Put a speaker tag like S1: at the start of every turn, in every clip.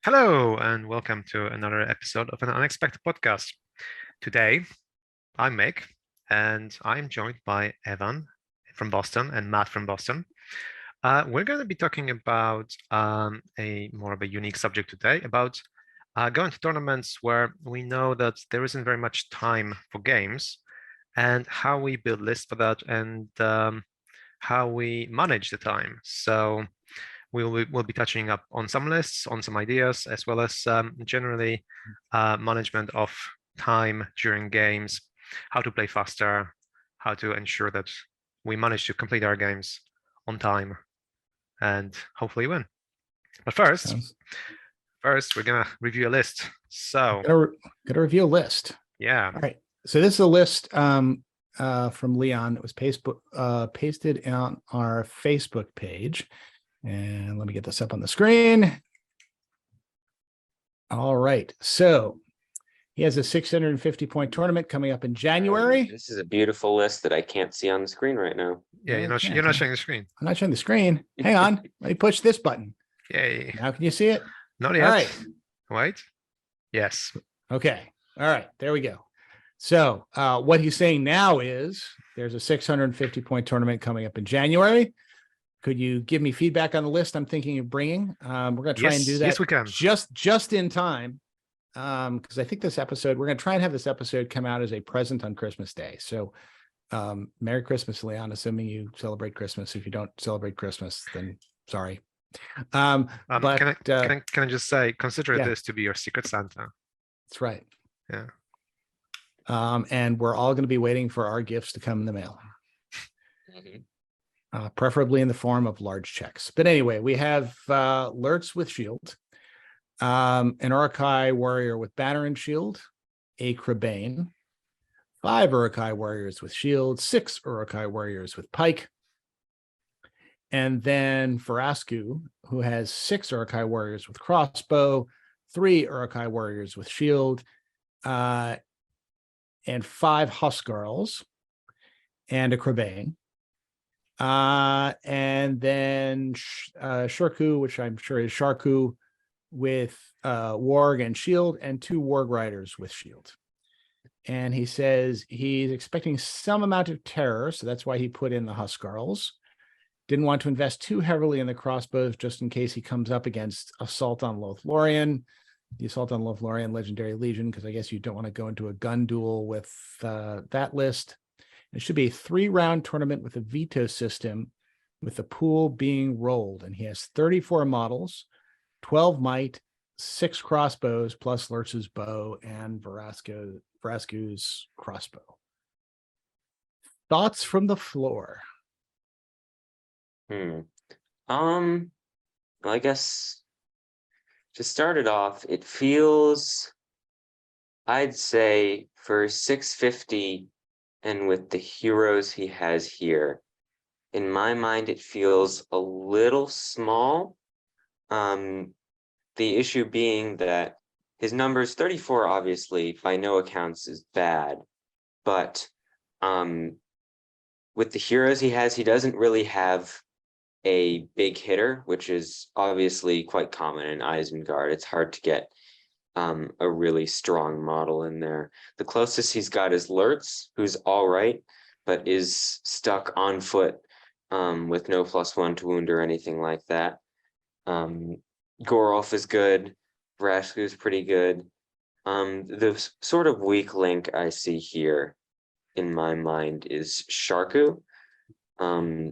S1: Hello, and welcome to another episode of an Unexpected Podcast. Today, I'm Mick, and I'm joined by Evan from Boston and Matt from Boston. We're going to be talking about a more of a unique subject today about going to tournaments where we know that there isn't very much time for games, and how we build lists for that, and how we manage the time. So we'll be touching up on some lists, on some ideas, as well as generally management of time during games, how to play faster, how to ensure that we manage to complete our games on time and hopefully win. But first, we're gonna review a list. So
S2: Gotta review a list.
S1: yeah.
S2: All right. So this is a list from Leon. It was pasted on our Facebook page. And let me get this up on the screen. All right. So he has a 650-point tournament coming up in January.
S3: This is a beautiful list that I can't see on the screen right now.
S1: Yeah, you're not showing the screen.
S2: I'm not showing the screen. Hang on. Let me push this button.
S1: Yay.
S2: Now can you see it?
S1: Not yet.
S2: All right.
S1: Wait. Yes.
S2: Okay. All right. There we go. So what he's saying now is there's a 650-point tournament coming up in January. Could you give me feedback on the list I'm thinking of bringing? We're going to try and do that.
S1: Yes, we can.
S2: Just in time. Because I think we're going to try and have this episode come out as a present on Christmas Day. So Merry Christmas, Leon, assuming you celebrate Christmas. If you don't celebrate Christmas, then sorry.
S1: Can I just say, consider this to be your secret Santa.
S2: That's right.
S1: Yeah.
S2: And we're all going to be waiting for our gifts to come in the mail.
S3: Mm-hmm.
S2: Preferably in the form of large checks. But anyway, we have Lurtz with shield, an Uruk-hai warrior with banner and shield, a Crabane, 5 Uruk-hai warriors with shield, 6 Uruk-hai warriors with pike, and then Verasku, who has 6 Uruk-hai warriors with crossbow, 3 Uruk-hai warriors with shield, and 5 Huskarls, and a Crabane. And then Shurku, which I'm sure is Sharku, with warg and shield, and 2 warg riders with shield. And he says he's expecting some amount of terror, so that's why he put in the Huskarls. Didn't want to invest too heavily in the crossbows just in case he comes up against Assault on Lothlorien, the Assault on Lothlorien Legendary Legion, because I guess you don't want to go into a gun duel with that list. It should be a 3-round tournament with a veto system, with the pool being rolled. And he has 34 models, 12 might, 6 crossbows, plus Lurtz's bow and Verasku's crossbow. Thoughts from the floor?
S3: Well, I guess to start it off, it feels, I'd say for 650, and with the heroes he has here, in my mind, it feels a little small. The issue being that his numbers 34, obviously, by no accounts is bad. But with the heroes he has, he doesn't really have a big hitter, which is obviously quite common in Isengard. It's hard to get a really strong model in there. The closest he's got is Lurtz, who's all right, but is stuck on foot with no +1 to wound or anything like that. Gorolf is good. Verasku's pretty good. The sort of weak link I see here in my mind is Sharku. I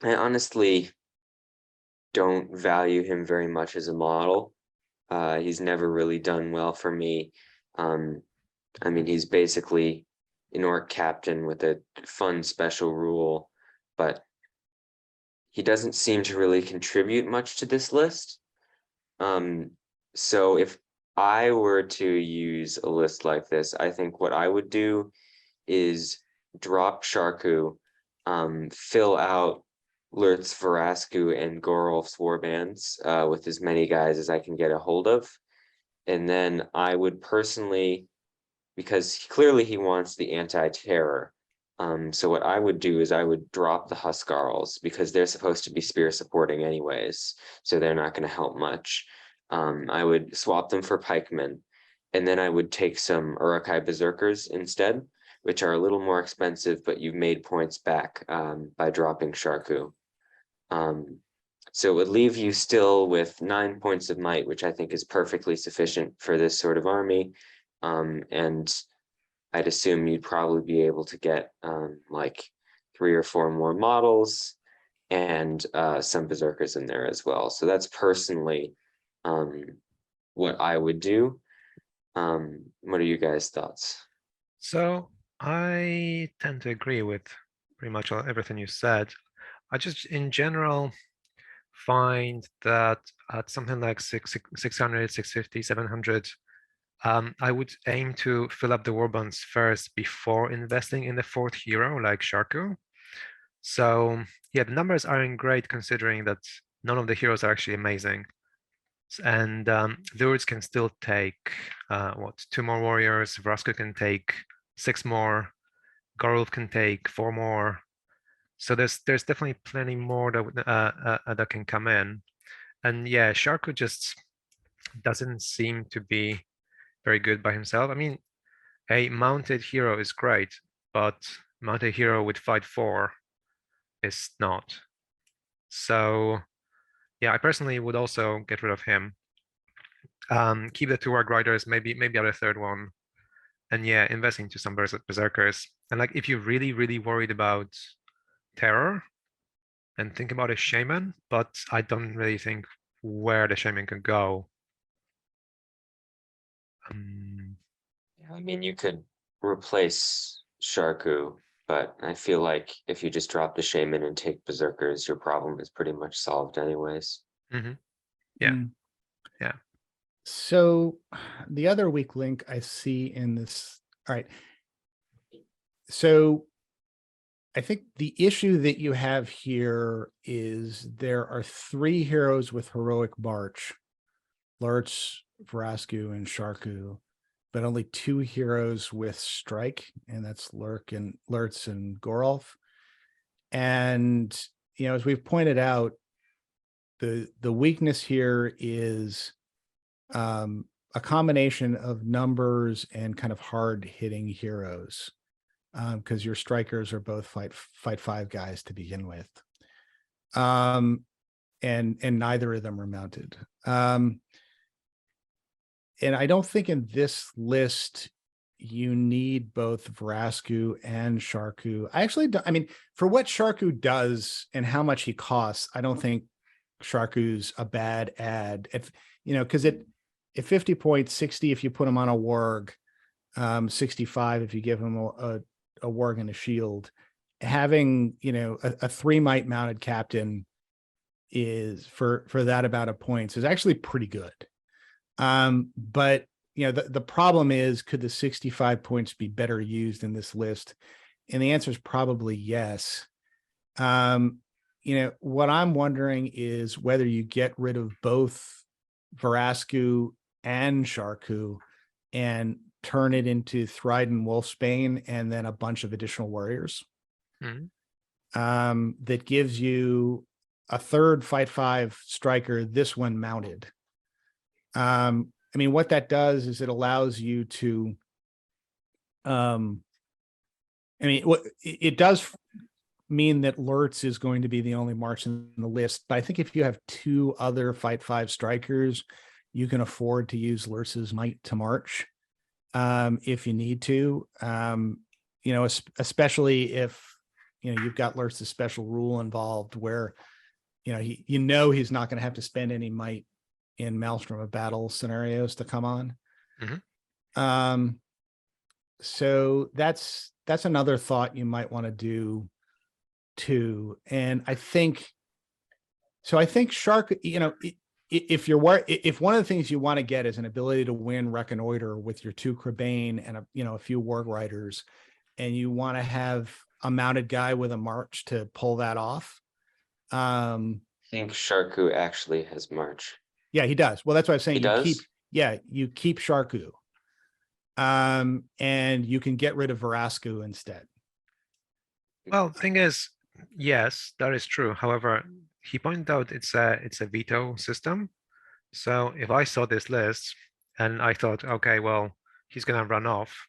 S3: honestly don't value him very much as a model. He's never really done well for me. I mean, he's basically an orc captain with a fun special rule, but he doesn't seem to really contribute much to this list. So if I were to use a list like this, I think what I would do is drop Sharku, fill out Lurtz, Verasku, and Gorolf's warbands with as many guys as I can get a hold of. And then I would personally, because clearly he wants the anti-terror. So what I would do is I would drop the Huskarls because they're supposed to be spear supporting anyways. So they're not going to help much. I would swap them for pikemen, and then I would take some Urukai Berserkers instead, which are a little more expensive, but you've made points back by dropping Sharku. So it would leave you still with 9 points of might, which I think is perfectly sufficient for this sort of army. And I'd assume you'd probably be able to get like 3 or 4 more models and some berserkers in there as well. So that's personally what I would do. What are you guys' thoughts?
S1: So I tend to agree with pretty much everything you said. I just, in general, find that at something like 600, 650, 700, I would aim to fill up the war bonds first before investing in the fourth hero like Sharku. So yeah, the numbers aren't great considering that none of the heroes are actually amazing. And Lures can still take what, 2 more warriors, Vraska can take 6 more, Gorulf can take 4 more. So there's definitely plenty more that can come in. And yeah, Sharku just doesn't seem to be very good by himself. I mean, a mounted hero is great, but mounted hero with fight 4 is not. So yeah, I personally would also get rid of him. Keep the 2 Warg Riders, maybe add a 3rd one. And yeah, invest into some berserkers. And like if you're really worried about terror, and think about a shaman, but I don't really think where the shaman could go.
S3: I mean, you could replace Sharku, but I feel like if you just drop the shaman and take berserkers, your problem is pretty much solved anyways.
S1: Yeah.
S2: Mm.
S1: Yeah.
S2: So the other weak link I see in this, all right. So I think the issue that you have here is there are 3 heroes with heroic march, Lurtz, Vrasku, and Sharku, but only 2 heroes with strike, and that's Lurtz and Gorolf. And you know, as we've pointed out, the weakness here is a combination of numbers and kind of hard hitting heroes, because your strikers are both fight 5 guys to begin with, and neither of them are mounted. And I don't think in this list you need both Vrasku and Sharku. I actually don't. I mean, for what Sharku does and how much he costs, I don't think Sharku's a bad ad. If you know, because at 50 points, 60 if you put him on a warg, 65 if you give him a warg and a shield. Having, you know, a 3 might mounted captain is for that amount of points is actually pretty good. But you know, the problem is, could the 65 points be better used in this list? And the answer is probably yes. You know, what I'm wondering is whether you get rid of both Vrasku and Sharku and turn it into Thryden Wolfsbane and then a bunch of additional warriors. That gives you a 3rd fight 5 striker, this one mounted. I mean, what that does is it allows you to, I mean, what it does mean that Lurtz is going to be the only march in the list. But I think if you have 2 other fight 5 strikers, you can afford to use Lurtz's might to march, if you need to. You know, especially if, you know, you've got Lurtz's special rule involved where, you know, he's not going to have to spend any might in Maelstrom of Battle scenarios to come on. So that's another thought you might want to do too. And I think Shark, you know, if one of the things you want to get is an ability to win Reconnoiter with your 2 Crabane and a few Warg Riders, and you want to have a mounted guy with a march to pull that off. I
S3: think Sharku actually has march.
S2: Yeah, he does. Well, that's what I'm saying.
S3: He does?
S2: You keep Sharku. And you can get rid of Vrasku instead.
S1: Well, thing is, yes, that is true. However, he pointed out it's a veto system. So if I saw this list and I thought, okay, well, he's gonna run off,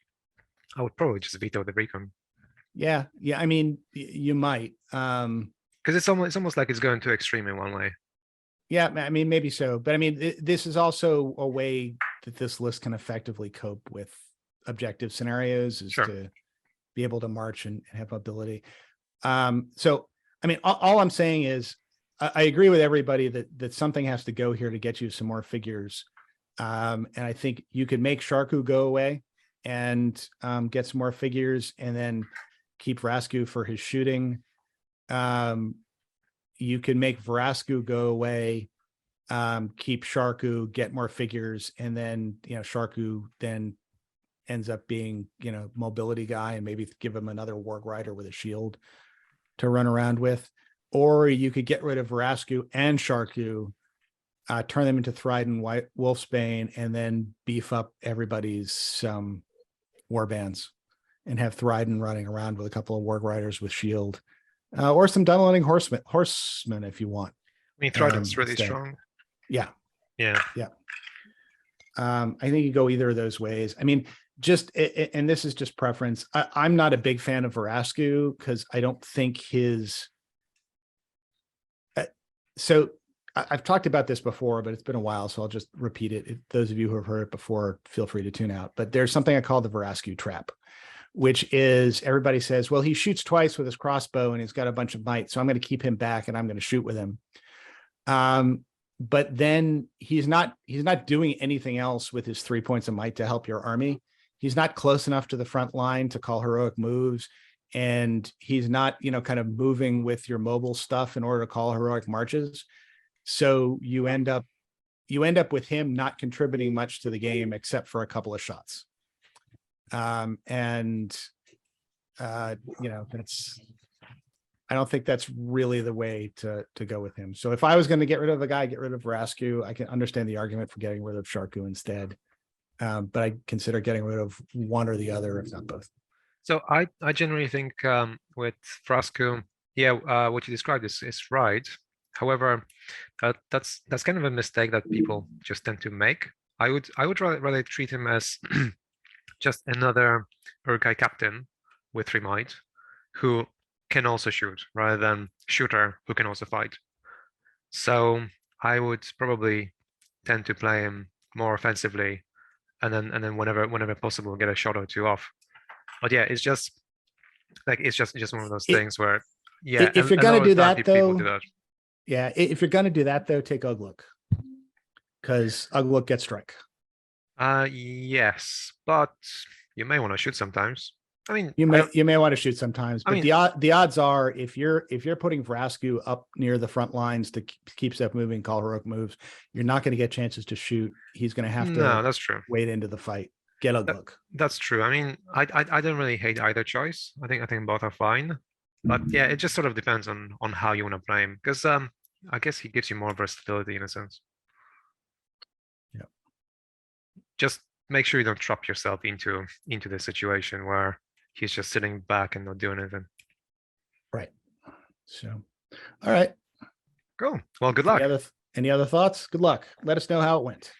S1: I would probably just veto the recon.
S2: Yeah, I mean, you might.
S1: Because it's almost like it's going too extreme in one way.
S2: Yeah, I mean, maybe so. But I mean, this is also a way that this list can effectively cope with objective scenarios, is
S1: Sure.
S2: to be able to march and have mobility. So, I mean, all I'm saying is I agree with everybody that something has to go here to get you some more figures. And I think you could make Sharku go away and get some more figures, and then keep Vrasku for his shooting. You can make Vrasku go away, keep Sharku, get more figures, and then, Sharku then ends up being, mobility guy, and maybe give him another Warg Rider with a shield to run around with. Or you could get rid of Vrasku and Sharku, turn them into Thryden, Wolfsbane, and then beef up everybody's war bands and have Thryden running around with a couple of Warg Riders with shield, or some Dunlending horsemen if you want.
S1: I mean, Thryden's really
S2: instead.
S1: strong.
S2: Yeah.
S1: Yeah.
S2: I think you go either of those ways. I mean, and this is just preference. I'm not a big fan of Vrasku because I don't think his. So I've talked about this before, but it's been a while, so I'll just repeat it. Those of you who have heard it before, feel free to tune out. But there's something I call the Vrasku trap, which is everybody says, well, he shoots twice with his crossbow and he's got a bunch of might, so I'm going to keep him back and I'm going to shoot with him. But then he's not doing anything else with his 3 points of might to help your army. He's not close enough to the front line to call heroic moves. And he's not, kind of moving with your mobile stuff in order to call heroic marches. So you end up with him not contributing much to the game except for a couple of shots. That's, I don't think that's really the way to go with him. So if I was going to get rid of a guy, get rid of Vrasku. I can understand the argument for getting rid of Sharku instead. But I consider getting rid of one or the other, if not both.
S1: So I generally think with Vrasku, what you described is right. However, that's kind of a mistake that people just tend to make. I would rather treat him as just another Urkai captain with 3 might who can also shoot, rather than shooter who can also fight. So I would probably tend to play him more offensively, and then whenever possible get a shot or two off. But yeah, it's just one of those things where
S2: if you're gonna do that though,
S1: do that.
S2: Yeah, if you're gonna do that though, take Ugluk, because Ugluk gets strike.
S1: Yes, but you may want to shoot sometimes. I mean,
S2: you may want to shoot sometimes, but the odds are if you're putting Vrasku up near the front lines to keep stuff moving, call heroic moves, you're not going to get chances to shoot. He's going to have to
S1: that's true.
S2: Wade into the fight. Get Ugluk.
S1: That's true. I mean, I don't really hate either choice. I think both are fine. But yeah, it just sort of depends on how you want to play him, because I guess he gives you more versatility in a sense.
S2: Yeah.
S1: Just make sure you don't trap yourself into the situation where he's just sitting back and not doing anything.
S2: Right. So, all right.
S1: Cool. Well, good luck.
S2: Any other thoughts? Good luck. Let us know how it went.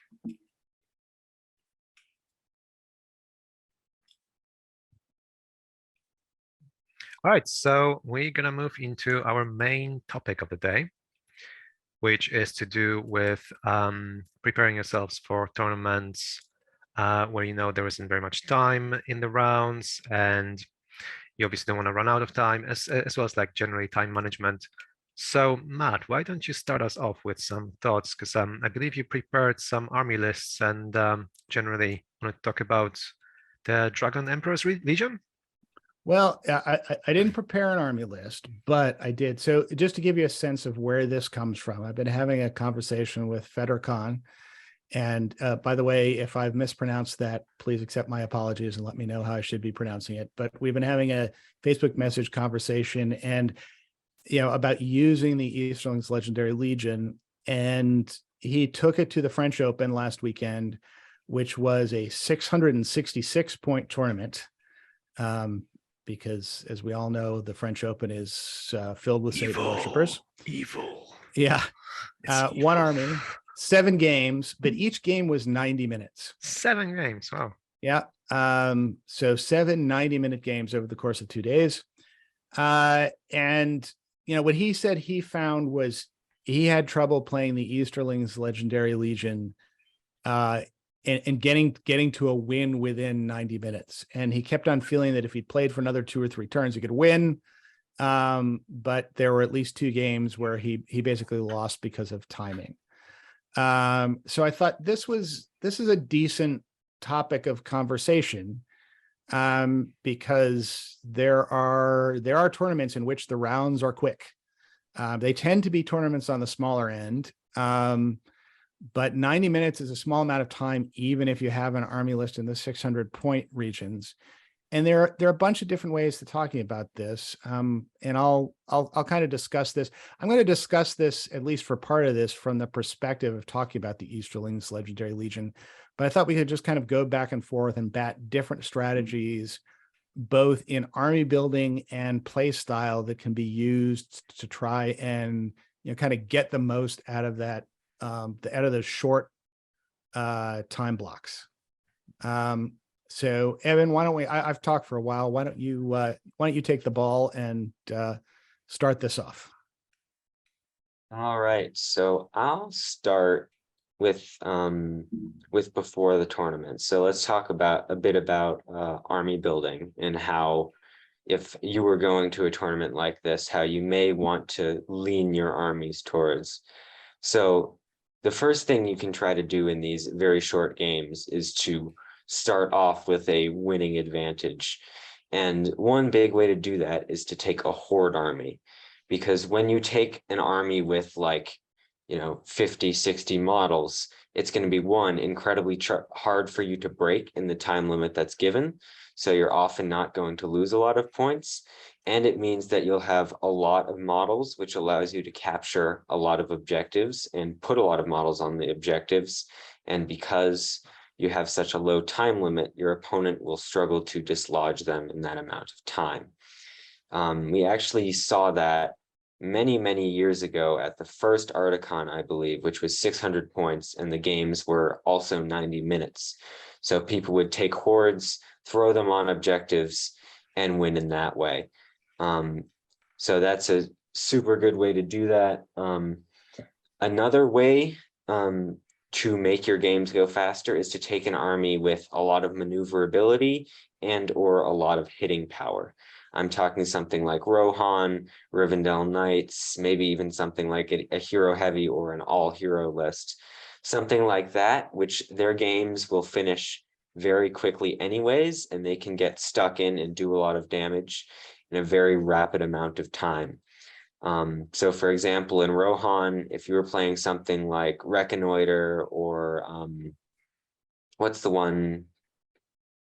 S1: All right, so we're gonna move into our main topic of the day, which is to do with preparing yourselves for tournaments where there isn't very much time in the rounds, and you obviously don't want to run out of time, as well as like generally time management. So Matt, why don't you start us off with some thoughts? Because I believe you prepared some army lists and generally want to talk about the Dragon Emperor's Legion.
S2: Well, I didn't prepare an army list, but I did. So just to give you a sense of where this comes from, I've been having a conversation with Feder Khan. And by the way, if I've mispronounced that, please accept my apologies and let me know how I should be pronouncing it. But we've been having a Facebook message conversation and, about using the Easterling's Legendary Legion. And he took it to the French Open last weekend, which was a 666 point tournament. Because as we all know, the French Open is filled with Satan worshippers.
S1: Evil.
S2: Yeah. One army. 7 games, but each game was 90 minutes.
S1: 7 games. Wow.
S2: Yeah. So 7 90-minute games over the course of 2 days. And what he said he found was he had trouble playing the Easterlings Legendary Legion and getting to a win within 90 minutes. And he kept on feeling that if he played for another 2 or 3 turns, he could win. But there were at least 2 games where he basically lost because of timing. So I thought this is a decent topic of conversation, because there are tournaments in which the rounds are quick. They tend to be tournaments on the smaller end, but 90 minutes is a small amount of time, even if you have an army list in the 600-point regions. And there are a bunch of different ways to talking about this. And I'll kind of discuss this. I'm going to discuss this, at least for part of this, from the perspective of talking about the Easterlings Legendary Legion. But I thought we could just kind of go back and forth and bat different strategies, both in army building and play style, that can be used to try and kind of get the most out of that, out of those short time blocks. So Evan, why don't we? I've talked for a while. Why don't you take the ball and start this off?
S3: All right, so I'll start with before the tournament. So let's talk about a bit about army building and how, if you were going to a tournament like this, how you may want to lean your armies towards. So the first thing you can try to do in these very short games is to start off with a winning advantage. And one big way to do that is to take a horde army, because when you take an army with 50, 60 models, it's going to be incredibly hard for you to break in the time limit that's given. So you're often not going to lose a lot of points. And it means that you'll have a lot of models, which allows you to capture a lot of objectives and put a lot of models on the objectives. And because you have such a low time limit, your opponent will struggle to dislodge them in that amount of time. We actually saw that many, many years ago at the first Articon, I believe, which was 600 points, and the games were also 90 minutes. So people would take hordes, throw them on objectives, and win in that way. So that's a super good way to do that. Another way to make your games go faster is to take an army with a lot of maneuverability and or a lot of hitting power. I'm talking something like Rohan, Rivendell Knights, maybe even something like a hero heavy or an all hero list. Something like that, which their games will finish very quickly anyways, and they can get stuck in and do a lot of damage in a very rapid amount of time. So for example, in Rohan, if you were playing something like Reconnoiter or what's the one,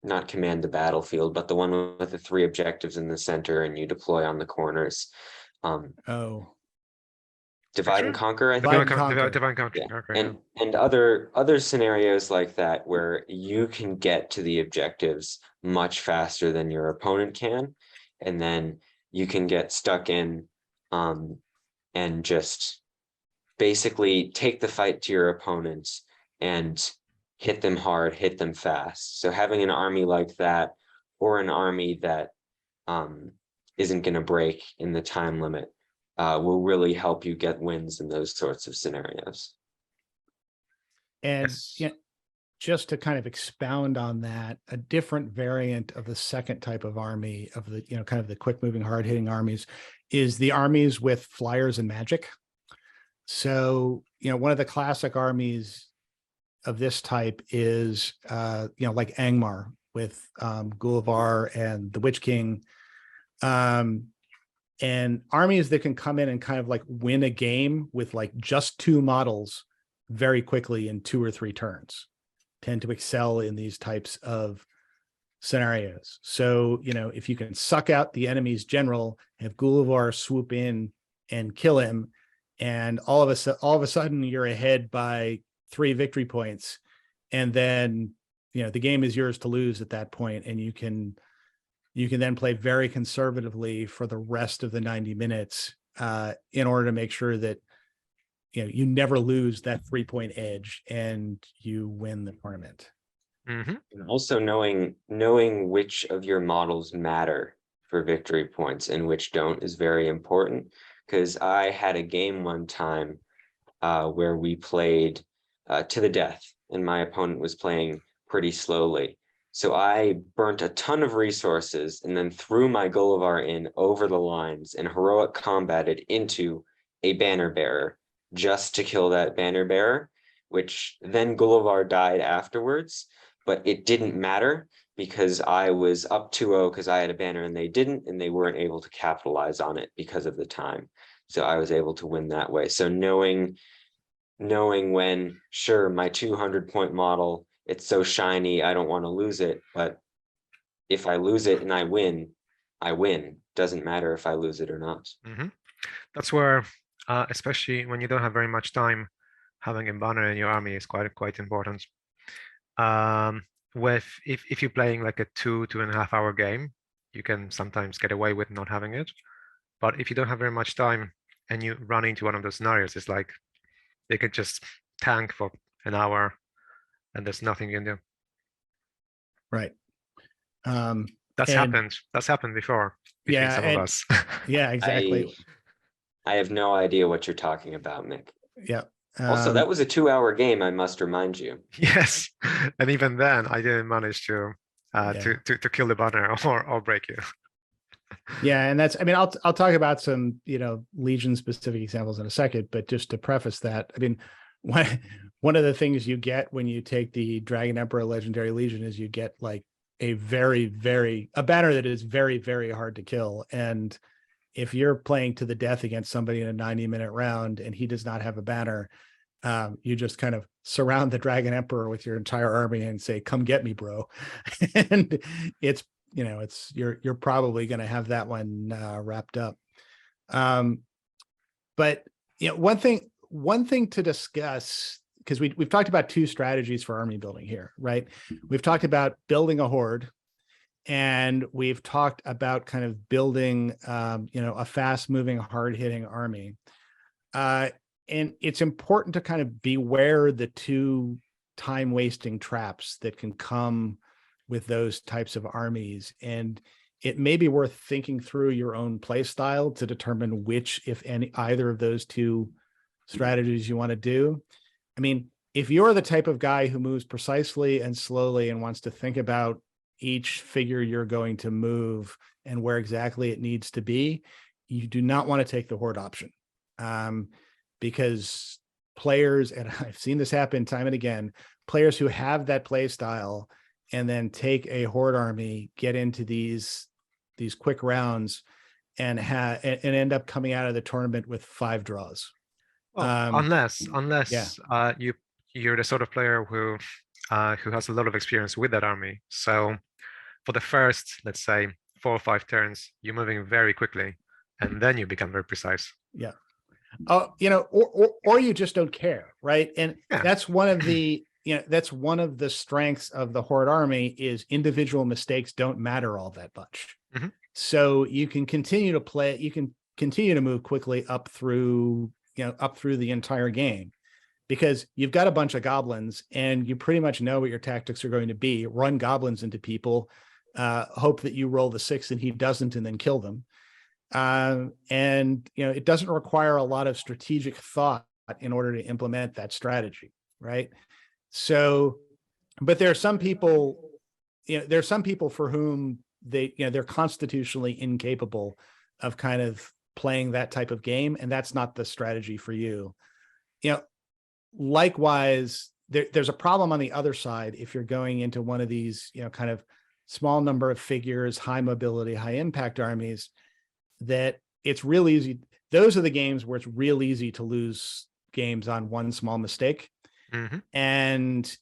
S3: not Command the Battlefield, but the one with the 3 objectives in the center and you deploy on the corners. Divide and Conquer, I think.
S1: Divide and Conquer.
S3: Yeah.
S1: Okay,
S3: And other scenarios like that where you can get to the objectives much faster than your opponent can, and then you can get stuck in and just basically take the fight to your opponents and hit them hard, hit them fast. So having an army like that, or an army that isn't going to break in the time limit, will really help you get wins in those sorts of scenarios.
S2: And
S1: yes.
S2: Just to kind of expound on that, a different variant of the second type of army, of the kind of the quick moving, hard hitting armies, is the armies with flyers and magic. So one of the classic armies of this type is like Angmar with Gullivar and the Witch King, and armies that can come in and kind of like win a game with like just 2 models very quickly in 2 or 3 turns tend to excel in these types of scenarios. So, if you can suck out the enemy's general, have Gullivar swoop in and kill him, and all of a sudden you're ahead by 3 victory points, and then the game is yours to lose at that point, and you can then play very conservatively for the rest of the 90 minutes in order to make sure that you never lose that 3-point edge and you win the tournament.
S1: Hmm.
S3: And also knowing which of your models matter for victory points and which don't is very important. Because I had a game one time where we played to the death, and my opponent was playing pretty slowly. So I burnt a ton of resources and then threw my Gullivar in over the lines and heroic combated into a banner bearer just to kill that banner bearer, which then Gullivar died afterwards, but it didn't matter because I was up 2-0 because I had a banner and they didn't, and they weren't able to capitalize on it because of the time. So I was able to win that way. So knowing when, sure, my 200-point model, it's so shiny, I don't want to lose it. But if I lose it and I win, Doesn't matter if I lose it or not.
S1: Hmm. That's where, especially when you don't have very much time, having a banner in your army is quite important. With if you're playing like a 2.5 hour game, you can sometimes get away with not having it. But if you don't have very much time and you run into one of those scenarios, it's like they could just tank for an hour and there's nothing you can do.
S2: Right.
S1: That's
S2: and
S1: happened. That's happened before between
S2: yeah,
S1: some of
S2: and
S1: us.
S2: yeah, exactly.
S3: I have no idea what you're talking about, Mick.
S2: Yeah.
S3: Also, that was a 2-hour game, I must remind you.
S1: Yes, and even then, I didn't manage to
S2: Yeah.
S1: to kill the banner or break you.
S2: Yeah, and that's, I mean, I'll talk about some, Legion specific examples in a second, but just to preface that, I mean, one of the things you get when you take the Dragon Emperor Legendary Legion is you get like a banner that is very, very hard to kill. And if you're playing to the death against somebody in a 90-minute round and he does not have a banner, you just kind of surround the Dragon Emperor with your entire army and say, "Come get me, bro." And it's you're probably going to have that one wrapped up. But one thing to discuss, because we've talked about two strategies for army building here, right? We've talked about building a horde, and we've talked about kind of building a fast moving, hard hitting army. And it's important to kind of beware the two time wasting traps that can come with those types of armies. And it may be worth thinking through your own play style to determine which, if any, either of those two strategies you want to do. I mean, if you're the type of guy who moves precisely and slowly and wants to think about each figure you're going to move and where exactly it needs to be, you do not want to take the horde option. Because players, and I've seen this happen time and again, players who have that play style and then take a horde army, get into these quick rounds and end up coming out of the tournament with 5 draws.
S1: Well, unless
S2: Yeah.
S1: you're the sort of player who has a lot of experience with that army. So for the first, let's say, 4 or 5 turns, you're moving very quickly, and then you become very precise.
S2: Yeah. Or you just don't care, right? And
S1: Yeah.
S2: that's one of the strengths of the horde army is individual mistakes don't matter all that much.
S1: Mm-hmm.
S2: So you can continue to play, you can continue to move quickly up through the entire game, because you've got a bunch of goblins and you pretty much know what your tactics are going to be. Run goblins into people, hope that you roll the 6 and he doesn't, and then kill them. And it doesn't require a lot of strategic thought in order to implement that strategy, right? So, but there are some people, for whom they're constitutionally incapable of kind of playing that type of game, and that's not the strategy for you. Likewise, there's a problem on the other side if you're going into one of these, kind of small number of figures, high mobility, high impact armies, that it's real easy. Those are the games where it's real easy to lose games on one small mistake.
S1: Mm-hmm.
S2: And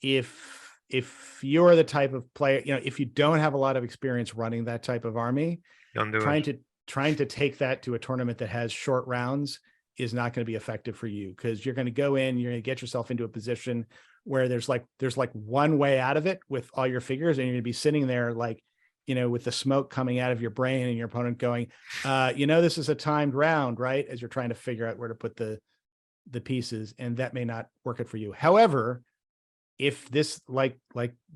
S2: if you're the type of player, if you don't have a lot of experience running that type of army, trying to take that to a tournament that has short rounds is not going to be effective for you, because you're going to go in, you're going to get yourself into a position where there's like one way out of it with all your figures, and you're going to be sitting there like, with the smoke coming out of your brain and your opponent going, this is a timed round, right? As you're trying to figure out where to put the the pieces, and that may not work it for you. However, if this, like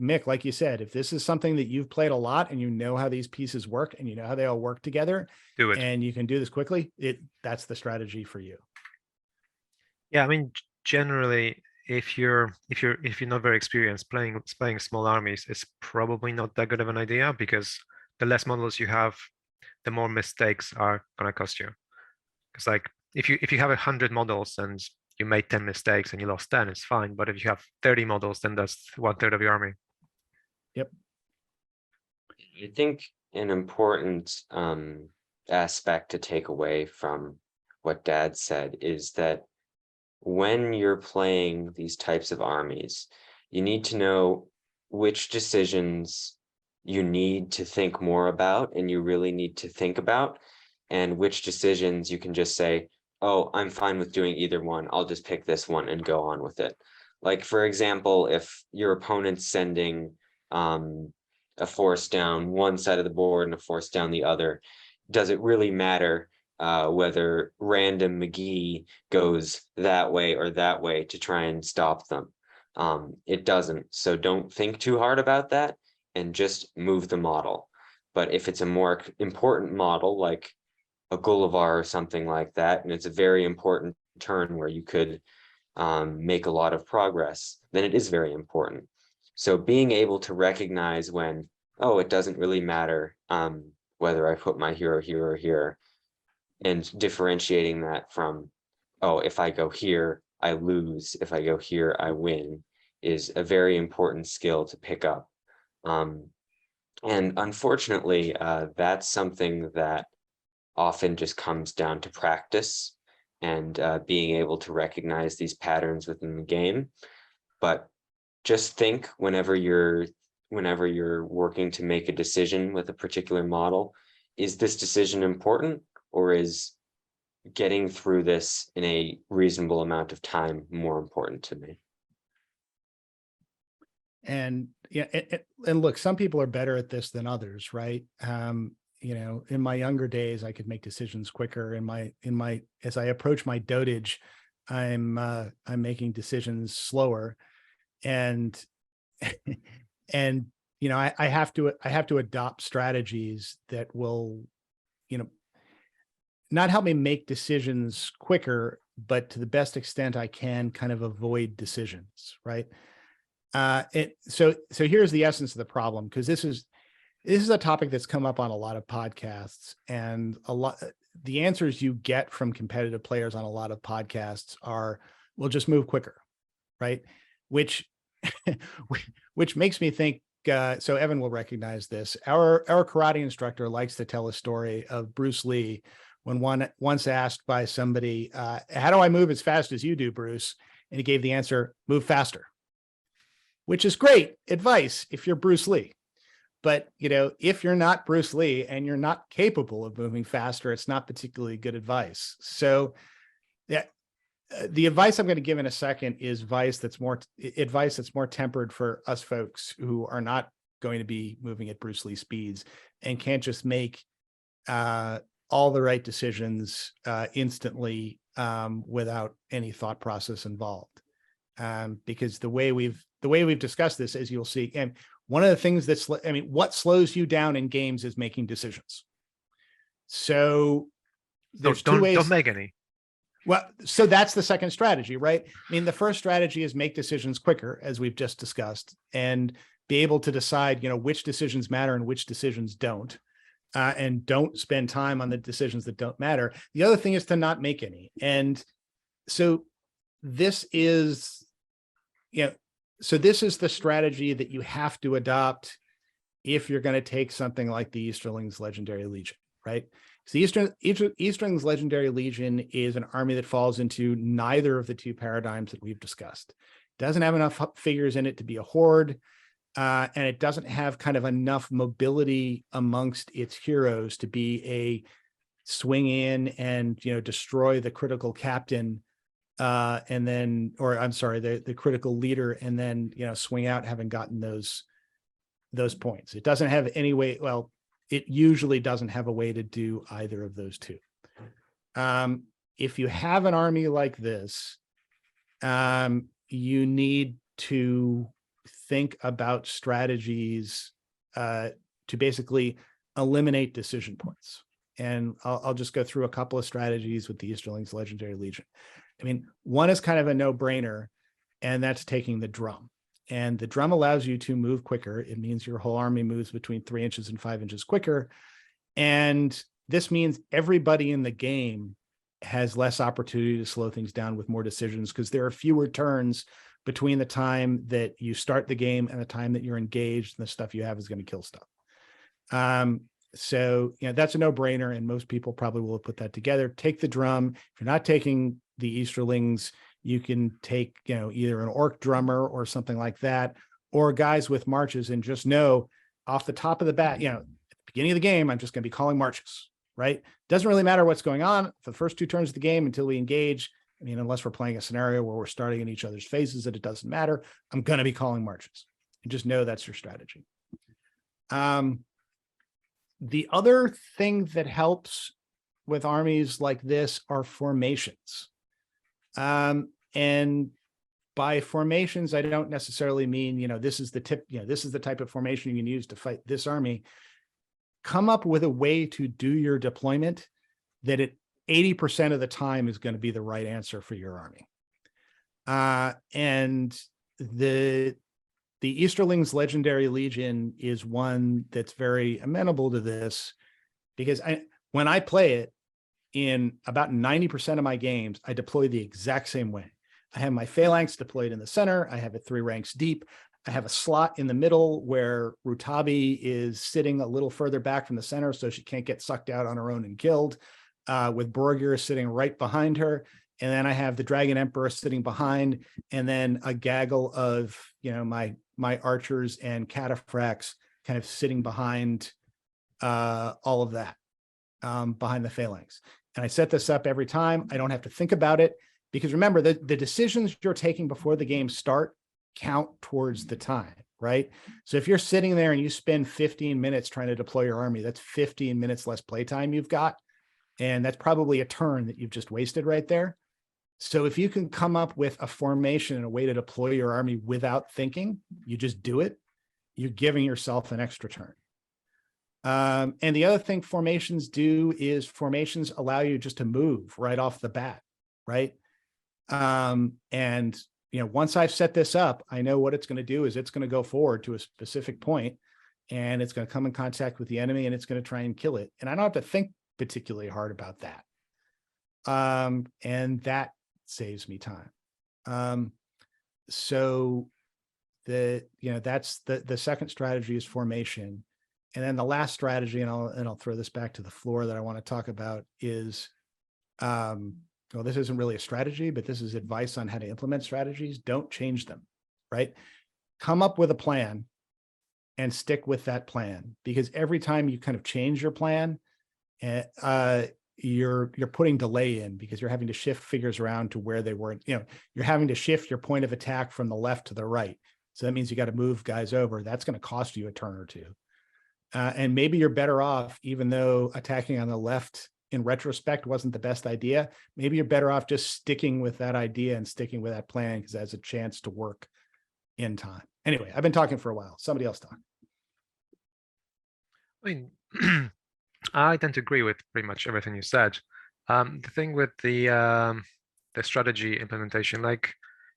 S2: Mick, like you said, if this is something that you've played a lot and you know how these pieces work and you know how they all work together,
S1: Do it.
S2: and you can do this quickly, that's the strategy for you.
S1: Yeah, I mean, generally, if you're not very experienced playing small armies, it's probably not that good of an idea, because the less models you have, the more mistakes are gonna cost you. Because like if you have 100 models and you made 10 mistakes and you lost 10, it's fine. But if you have 30 models, then that's 1/3 of your army.
S2: Yep.
S3: I think an important aspect to take away from what Dad said is that when you're playing these types of armies, you need to know which decisions you need to think more about and you really need to think about, and which decisions you can just say, oh, I'm fine with doing either one. I'll just pick this one and go on with it. Like, for example, if your opponent's sending a force down one side of the board and a force down the other, does it really matter whether random McGee goes that way or that way to try and stop them? It doesn't. So don't think too hard about that and just move the model. But if it's a more important model, like a Gullivar or something like that, and it's a very important turn where you could make a lot of progress, then it is very important. So being able to recognize when, oh, it doesn't really matter whether I put my hero here or here, and differentiating that from, oh, if I go here, I lose. If I go here, I win, is a very important skill to pick up. And unfortunately, that's something that often just comes down to practice and being able to recognize these patterns within the game. But just think whenever you're working to make a decision with a particular model, is this decision important, or is getting through this in a reasonable amount of time more important to me?
S2: And yeah, and look, some people are better at this than others, right? You know, in my younger days, I could make decisions quicker. As I approach my dotage, I'm making decisions slower, and and you know, I have to adopt strategies that will, you know, not help me make decisions quicker, but to the best extent I can kind of avoid decisions, right? So here's the essence of the problem, because this is a topic that's come up on a lot of podcasts, and the answers you get from competitive players on a lot of podcasts are, "We'll just move quicker," right? Which makes me think. So Evan will recognize this. Our karate instructor likes to tell a story of Bruce Lee when once asked by somebody, "How do I move as fast as you do, Bruce?" And he gave the answer, "Move faster." Which is great advice if you're Bruce Lee. But, you know, if you're not Bruce Lee and you're not capable of moving faster, it's not particularly good advice. So yeah, the advice I'm going to give in a second is advice that's more tempered for us folks who are not going to be moving at Bruce Lee speeds and can't just make all the right decisions instantly without any thought process involved. Because the way we've discussed this, as you'll see, and one of the things what slows you down in games is making decisions. So there's two ways.
S1: Don't make any.
S2: Well, so that's the second strategy, right? I mean, the first strategy is make decisions quicker, as we've just discussed, and be able to decide, you know, which decisions matter and which decisions don't, and don't spend time on the decisions that don't matter. The other thing is to not make any. And so this is, you know, so this is the strategy that you have to adopt if you're going to take something like the Easterlings Legendary Legion, right? So the Easterlings Legendary Legion is an army that falls into neither of the two paradigms that we've discussed. It doesn't have enough figures in it to be a horde, and it doesn't have kind of enough mobility amongst its heroes to be a swing in and, you know, destroy the critical captain, and then, or I'm sorry, the critical leader, and then, you know, swing out having gotten those points. It doesn't have any way. Well, it usually doesn't have a way to do either of those two. If you have an army like this, you need to think about strategies to basically eliminate decision points. And I'll just go through a couple of strategies with the Easterlings Legendary Legion. I mean, one is kind of a no-brainer, and that's taking the drum. And the drum allows you to move quicker. It means your whole army moves between 3 inches and 5 inches quicker. And this means everybody in the game has less opportunity to slow things down with more decisions, because there are fewer turns between the time that you start the game and the time that you're engaged, and the stuff you have is going to kill stuff. So, that's a no-brainer, and most people probably will put that together. Take the drum. If you're not taking the Easterlings, you can take, either an orc drummer or something like that, or guys with marches, and just know off the top of the bat, at the beginning of the game, I'm just going to be calling marches, right? Doesn't really matter what's going on for the first 2 turns of the game until we engage. I mean, unless we're playing a scenario where we're starting in each other's phases, that it doesn't matter. I'm going to be calling marches, and just know that's your strategy. The other thing that helps with armies like this are formations. And by formations, I don't necessarily mean, this is the tip, this is the type of formation you can use to fight this army. Come up with a way to do your deployment that at 80% of the time is going to be the right answer for your army. And the Easterlings Legendary Legion is one that's very amenable to this, because when I play it, in about 90% of my games, I deploy the exact same way. I have my phalanx deployed in the center. I have it 3 ranks deep. I have a slot in the middle where Rutabi is sitting a little further back from the center so she can't get sucked out on her own and killed, with Borgir sitting right behind her. And then I have the Dragon Emperor sitting behind, and then a gaggle of, my archers and cataphracts kind of sitting behind all of that, behind the phalanx. And I set this up every time. I don't have to think about it, because remember, the decisions you're taking before the game start count towards the time, right? So if you're sitting there and you spend 15 minutes trying to deploy your army, that's 15 minutes less playtime you've got. And that's probably a turn that you've just wasted right there. So if you can come up with a formation and a way to deploy your army without thinking, you just do it, you're giving yourself an extra turn. And the other thing formations do is formations allow you just to move right off the bat, right? And once I've set this up, I know what it's going to do is it's going to go forward to a specific point, and it's going to come in contact with the enemy, and it's going to try and kill it. And I don't have to think particularly hard about that. And that saves me time. So that's the second strategy is formation. And then the last strategy, and I'll throw this back to the floor, that I want to talk about is, well, this isn't really a strategy, but this is advice on how to implement strategies. Don't change them, right? Come up with a plan and stick with that plan, because every time you kind of change your plan, you're putting delay in, because you're having to shift figures around to where they weren't. You're having to shift your point of attack from the left to the right. So that means you got to move guys over. That's going to cost you a turn or two. And maybe you're better off, even though attacking on the left in retrospect wasn't the best idea, maybe you're better off just sticking with that idea and sticking with that plan, because that's a chance to work in time. Anyway, I've been talking for a while. Somebody else talk.
S1: I mean, I tend to agree with pretty much everything you said. The thing with the strategy implementation, like,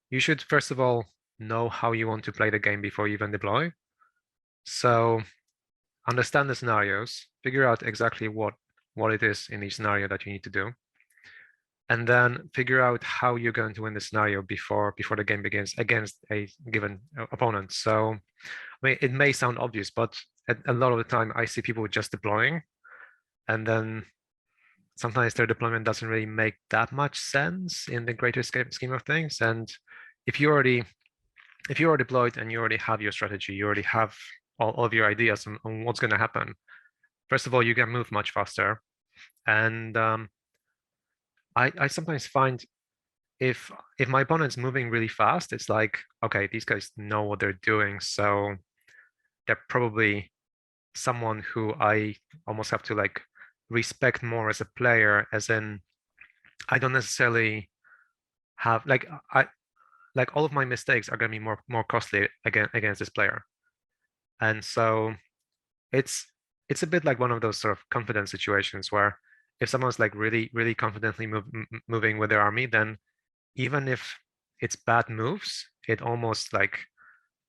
S1: you should first of all know how you want to play the game before you even deploy. So understand the scenarios, figure out exactly what it is in each scenario that you need to do, and then figure out how you're going to win the scenario before the game begins against a given opponent. So, I mean, it may sound obvious, but a lot of the time I see people just deploying, and then sometimes their deployment doesn't really make that much sense in the greater scheme of things. And if you already deployed and you already have your strategy, you already have all of your ideas on what's going to happen, first of all, you can move much faster. And I sometimes find if my opponent's moving really fast, it's like, okay, these guys know what they're doing, so they're probably someone who I almost have to like respect more as a player, as in I don't necessarily have like like all of my mistakes are going to be more costly against this player. And so it's a bit like one of those sort of confidence situations where if someone's like really confidently moving with their army, then even if it's bad moves, it almost like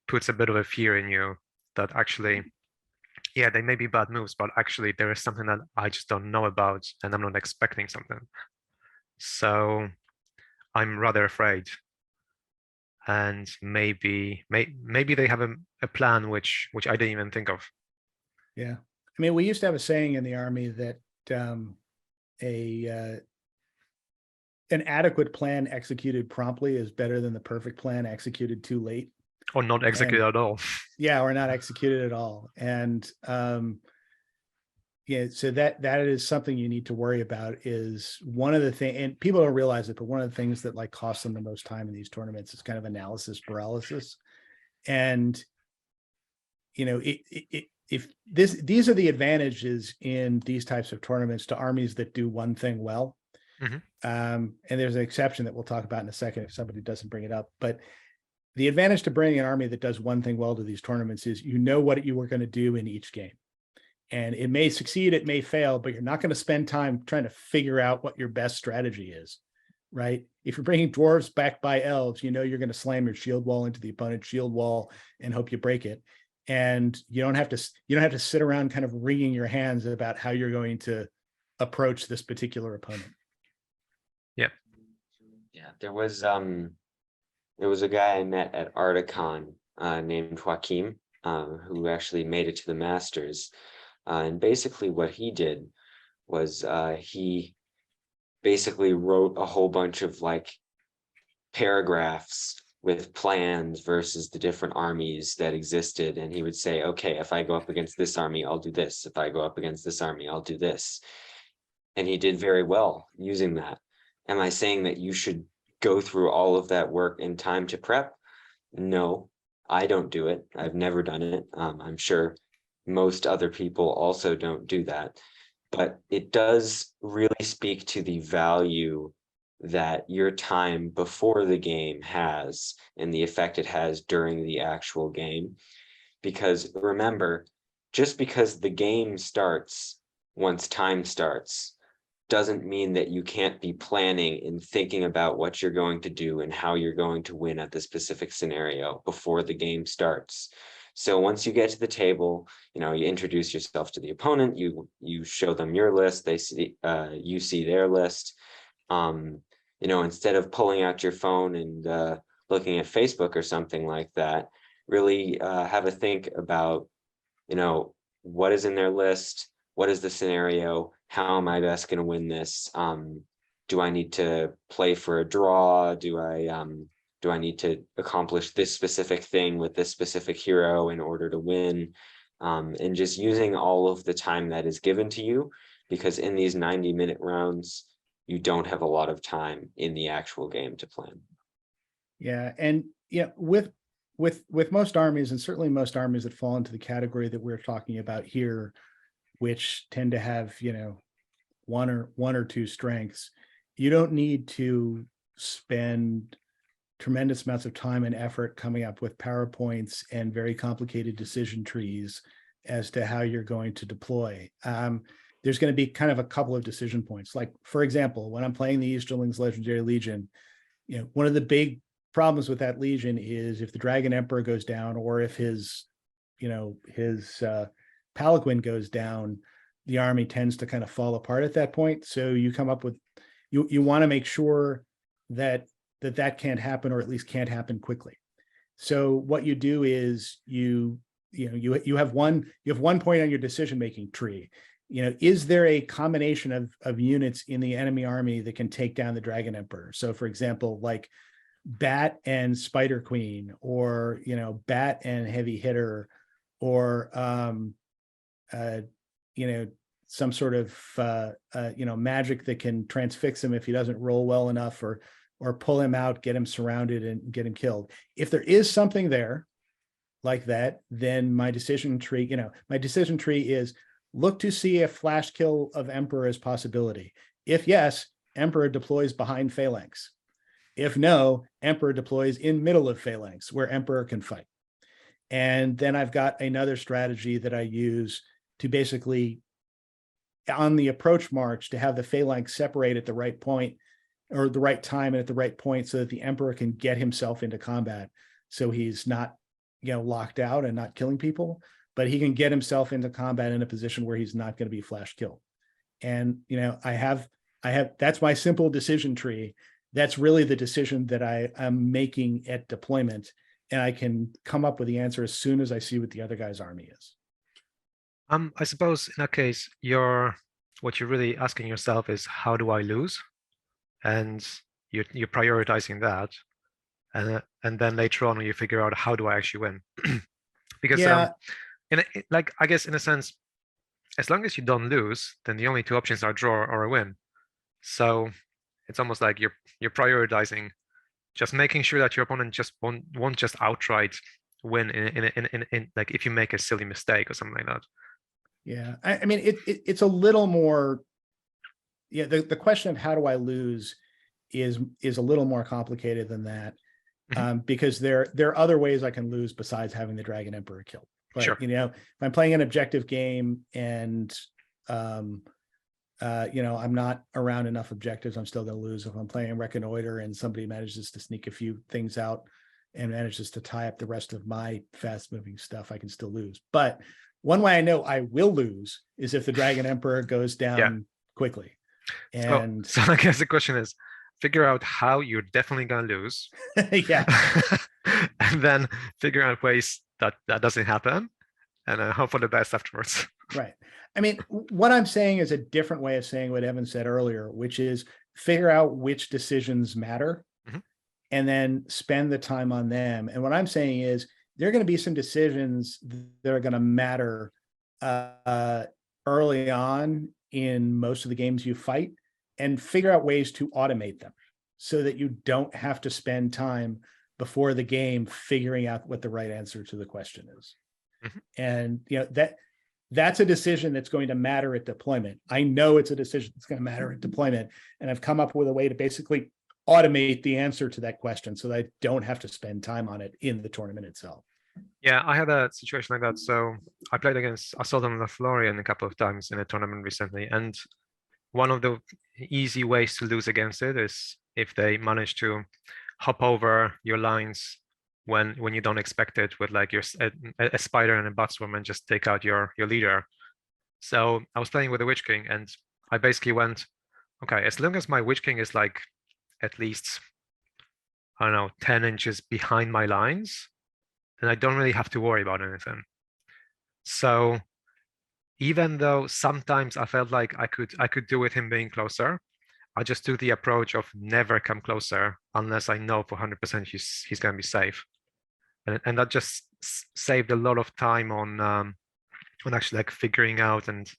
S1: puts a bit of a fear in you that actually, yeah, they may be bad moves, but actually there is something that I just don't know about and I'm not expecting something. So I'm rather afraid. And maybe they have a plan which I didn't even think of.
S2: Yeah. I mean, we used to have a saying in the army that an adequate plan executed promptly is better than the perfect plan executed too late.
S1: Or not execute at all.
S2: Yeah, or not executed at all. And yeah, so that is something you need to worry about. Is one of the things, and people don't realize it, but one of the things that like costs them the most time in these tournaments is kind of analysis paralysis. And you know, if these are the advantages in these types of tournaments to armies that do one thing well.
S1: Mhm.
S2: And there's an exception that we'll talk about in a second if somebody doesn't bring it up. But the advantage to bringing an army that does one thing well to these tournaments is you know what you were going to do in each game. And it may succeed, it may fail, but you're not going to spend time trying to figure out what your best strategy is, right? If you're bringing dwarves backed by elves, you know you're going to slam your shield wall into the opponent's shield wall and hope you break it. And you don't have to sit around kind of wringing your hands about how you're going to approach this particular opponent.
S3: Yeah, there was a guy I met at Articon named Joaquim, who actually made it to the Masters. And basically what he did was he basically wrote a whole bunch of like paragraphs with plans versus the different armies that existed. And he would say, okay, if I go up against this army, I'll do this. If I go up against this army, I'll do this. And he did very well using that. Am I saying that you should go through all of that work in time to prep? No, I don't do it. I've never done it. I'm sure most other people also don't do that. But it does really speak to the value that your time before the game has and the effect it has during the actual game. Because remember, just because the game starts once time starts doesn't mean that you can't be planning and thinking about what you're going to do and how you're going to win at the specific scenario before the game starts. So once you get to the table, you know, you introduce yourself to the opponent, you show them your list, they see you see their list. You know, instead of pulling out your phone and looking at Facebook or something like that, really have a think about, you know, what is in their list, what is the scenario, how am I best going to win this? Do I need to play for a draw? Do I need to accomplish this specific thing with this specific hero in order to win? And just using all of the time that is given to you, because in these 90-minute rounds, you don't have a lot of time in the actual game to plan.
S2: Yeah, and yeah, with most armies, and certainly most armies that fall into the category that we're talking about here, which tend to have, you know, one or two strengths, you don't need to spend tremendous amounts of time and effort coming up with PowerPoints and very complicated decision trees as to how you're going to deploy. There's going to be kind of a couple of decision points. Like, for example, when I'm playing the Easterlings Legendary Legion, you know, one of the big problems with that Legion is if the Dragon Emperor goes down, or if his Palanquin goes down, the army tends to kind of fall apart at that point. So you come up with, you want to make sure that can't happen, or at least can't happen quickly. So what you do is you have one point on your decision-making tree. You know, is there a combination of units in the enemy army that can take down the Dragon Emperor? So for example, like Bat and Spider Queen, or, you know, Bat and Heavy Hitter, or you know, some sort of you know, magic that can transfix him if he doesn't roll well enough, or pull him out, get him surrounded, and get him killed. If there is something there like that, then my decision tree is look to see if flash kill of Emperor is possibility. If yes, Emperor deploys behind Phalanx. If no, Emperor deploys in middle of phalanx where Emperor can fight. And then I've got another strategy that I use to basically, on the approach march, to have the phalanx separate at the right point or the right time and at the right point so that the Emperor can get himself into combat. So he's not, locked out and not killing people, but he can get himself into combat in a position where he's not going to be flash killed. And, I have, that's my simple decision tree. That's really the decision that I am making at deployment. And I can come up with the answer as soon as I see what the other guy's army is.
S1: I suppose in that case, what you're really asking yourself is, how do I lose? And you're prioritizing that, and then later on you figure out, how do I actually win? Because I guess in a sense, as long as you don't lose, then the only two options are draw or a win. So it's almost like you're prioritizing, just making sure that your opponent just won't just outright win in like if you make a silly mistake or something like that.
S2: Yeah, I mean it's a little more. Yeah, the question of how do I lose is a little more complicated than that, because there are other ways I can lose besides having the Dragon Emperor killed. But
S1: Sure.
S2: if I'm playing an objective game and I'm not around enough objectives, I'm still going to lose. If I'm playing Reconnoiter and somebody manages to sneak a few things out and manages to tie up the rest of my fast moving stuff, I can still lose. But one way I know I will lose is if the Dragon Emperor goes down quickly. And
S1: so I guess the question is, figure out how you're definitely going to lose.
S2: Yeah.
S1: And then figure out ways that doesn't happen, and hope for the best afterwards.
S2: Right. I mean, what I'm saying is a different way of saying what Evan said earlier, which is figure out which decisions matter and then spend the time on them. And what I'm saying is there are going to be some decisions that are going to matter early on in most of the games you fight, and figure out ways to automate them so that you don't have to spend time before the game figuring out what the right answer to the question is. And that's a decision that's going to matter at deployment. I know it's a decision that's going to matter at deployment, and I've come up with a way to basically automate the answer to that question so that I don't have to spend time on it in the tournament itself.
S1: Yeah, I had a situation like that. So I played against Assault on Lothlorien a couple of times in a tournament recently, and one of the easy ways to lose against it is if they manage to hop over your lines when you don't expect it, with like a spider and a batswarm, and just take out your leader. So I was playing with the Witch King, and I basically went, okay, as long as my Witch King is like at least, I don't know, 10 inches behind my lines, then I don't really have to worry about anything. So even though sometimes I felt like I could do with him being closer, I just took the approach of never come closer unless I know for 100% he's going to be safe, and that just saved a lot of time on actually like figuring out and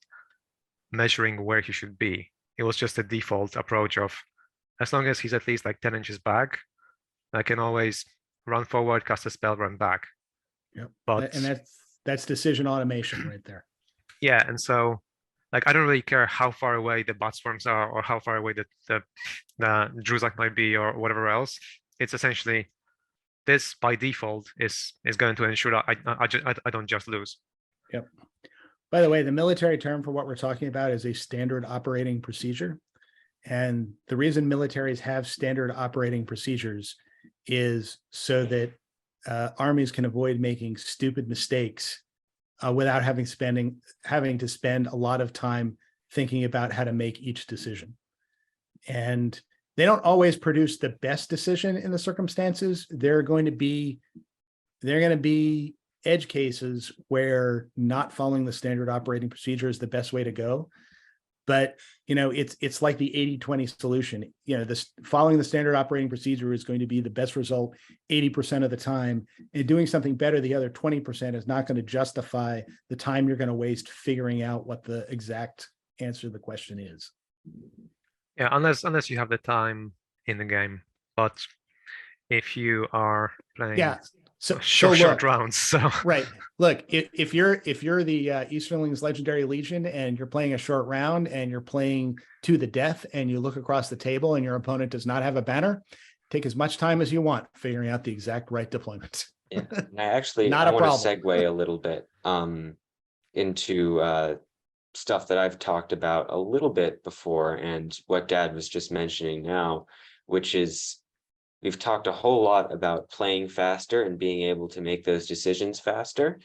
S1: measuring where he should be. It was just a default approach of, as long as he's at least like 10 inches back, I can always run forward, cast a spell, run back.
S2: Yep.
S1: But
S2: and that's decision automation right there.
S1: Yeah, and so like I don't really care how far away the batswarms are or how far away the Druzak might be or whatever else. It's essentially this by default is going to ensure that I don't just lose.
S2: Yep. By the way, the military term for what we're talking about is a standard operating procedure. And the reason militaries have standard operating procedures is so that armies can avoid making stupid mistakes without having to spend a lot of time thinking about how to make each decision. And they don't always produce the best decision in the circumstances. There are going to be edge cases where not following the standard operating procedure is the best way to go. But it's like the 80-20 solution. This following the standard operating procedure is going to be the best result 80% of the time, and doing something better the other 20% is not going to justify the time you're going to waste figuring out what the exact answer to the question is.
S1: Yeah, unless you have the time in the game. But if you are playing short rounds, so
S2: right. Look, if you're the Easterlings Legendary Legion and you're playing a short round and you're playing to the death and you look across the table and your opponent does not have a banner, take as much time as you want figuring out the exact right deployment.
S3: Yeah, and I
S2: Not a
S3: want to
S2: problem.
S3: segue a little bit into stuff that I've talked about a little bit before, and what Dad was just mentioning now, which is we've talked a whole lot about playing faster and being able to make those decisions faster,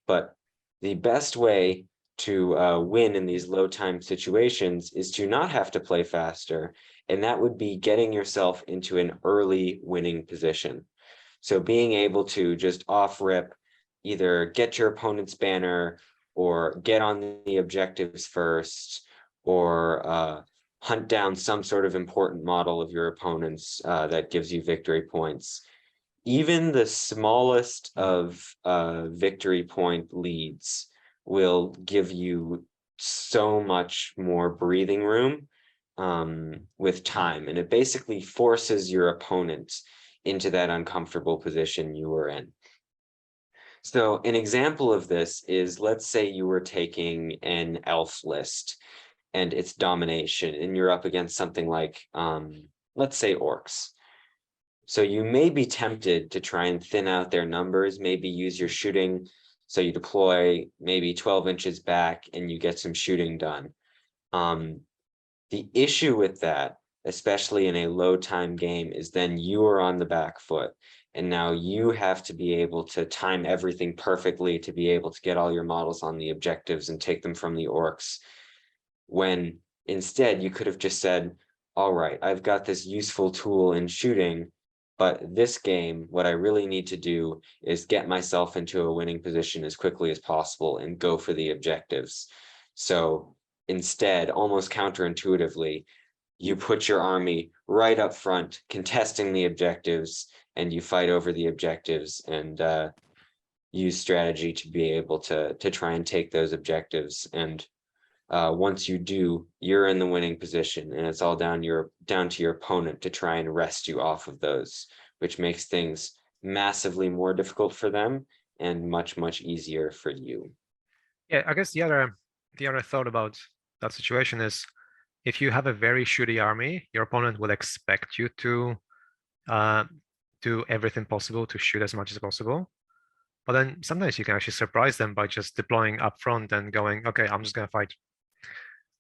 S3: but the best way to win in these low time situations is to not have to play faster, and that would be getting yourself into an early winning position. So being able to just off rip, either get your opponent's banner or get on the objectives first, or hunt down some sort of important model of your opponent's that gives you victory points. Even the smallest of victory point leads will give you so much more breathing room with time, and it basically forces your opponent into that uncomfortable position you were in. So an example of this is, let's say you were taking an elf list and it's domination, and you're up against something like, let's say orcs. So you may be tempted to try and thin out their numbers, maybe use your shooting. So you deploy maybe 12 inches back and you get some shooting done. The issue with that, especially in a low time game, is then you are on the back foot. And now you have to be able to time everything perfectly to be able to get all your models on the objectives and take them from the orcs. When instead you could have just said, all right, I've got this useful tool in shooting, but this game, what I really need to do is get myself into a winning position as quickly as possible and go for the objectives. So instead, almost counterintuitively, you put your army right up front, contesting the objectives, and you fight over the objectives and use strategy to be able to try and take those objectives. And once you do, you're in the winning position, and it's all down to your opponent to try and wrest you off of those, which makes things massively more difficult for them and much, much easier for you.
S1: Yeah, I guess the other thought about that situation is, if you have a very shooty army, your opponent will expect you to do everything possible to shoot as much as possible. But then sometimes you can actually surprise them by just deploying up front and going, okay, I'm just going to fight.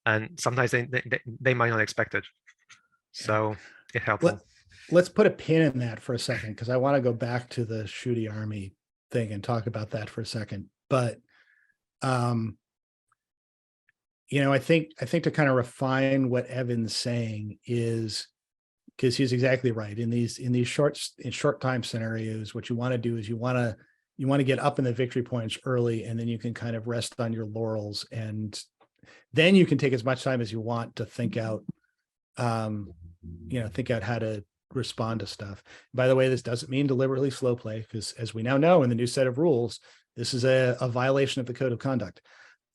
S1: And sometimes they might not expect it. So it's helpful.
S2: Let's put a pin in that for a second, because I want to go back to the shooty army thing and talk about that for a second. But I think to kind of refine what Evan's saying is, because he's exactly right. In these short time scenarios, what you want to do is you want to get up in the victory points early, and then you can kind of rest on your laurels, and then you can take as much time as you want to think out how to respond to stuff. By the way, this doesn't mean deliberately slow play, because as we now know in the new set of rules, this is a violation of the code of conduct.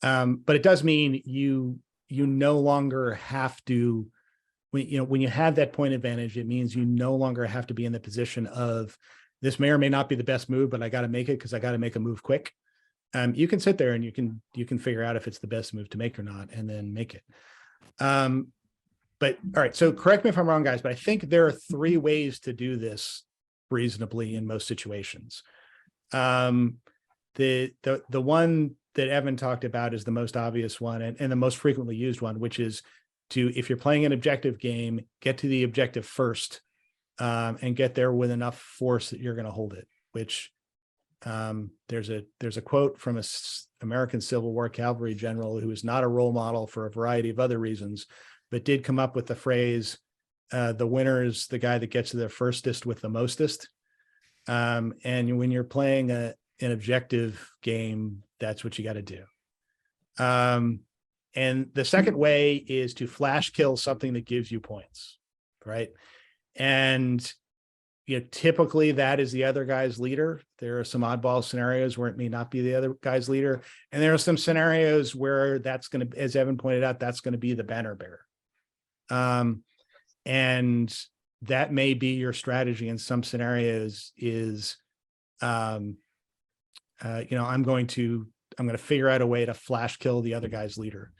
S2: But it does mean you no longer have to, when you have that point advantage, it means you no longer have to be in the position of, this may or may not be the best move, but I got to make it because I got to make a move quick. You can sit there and you can figure out if it's the best move to make or not, and then make it. But all right, so correct me if I'm wrong, guys, but I think there are 3 ways to do this reasonably in most situations. The one that Evan talked about is the most obvious one and the most frequently used one, which is to, if you're playing an objective game, get to the objective first, and get there with enough force that you're going to hold it. Which there's a quote from a American Civil War cavalry general who is not a role model for a variety of other reasons, but did come up with the phrase, the winner is the guy that gets to the firstest with the mostest. And when you're playing an objective game, that's what you got to do. And the second way is to flash kill something that gives you points, right? And typically that is the other guy's leader. There are some oddball scenarios where it may not be the other guy's leader. And there are some scenarios where that's going to, as Evan pointed out, that's going to be the banner bearer. And that may be your strategy in some scenarios is, I'm going to figure out a way to flash kill the other guy's leader.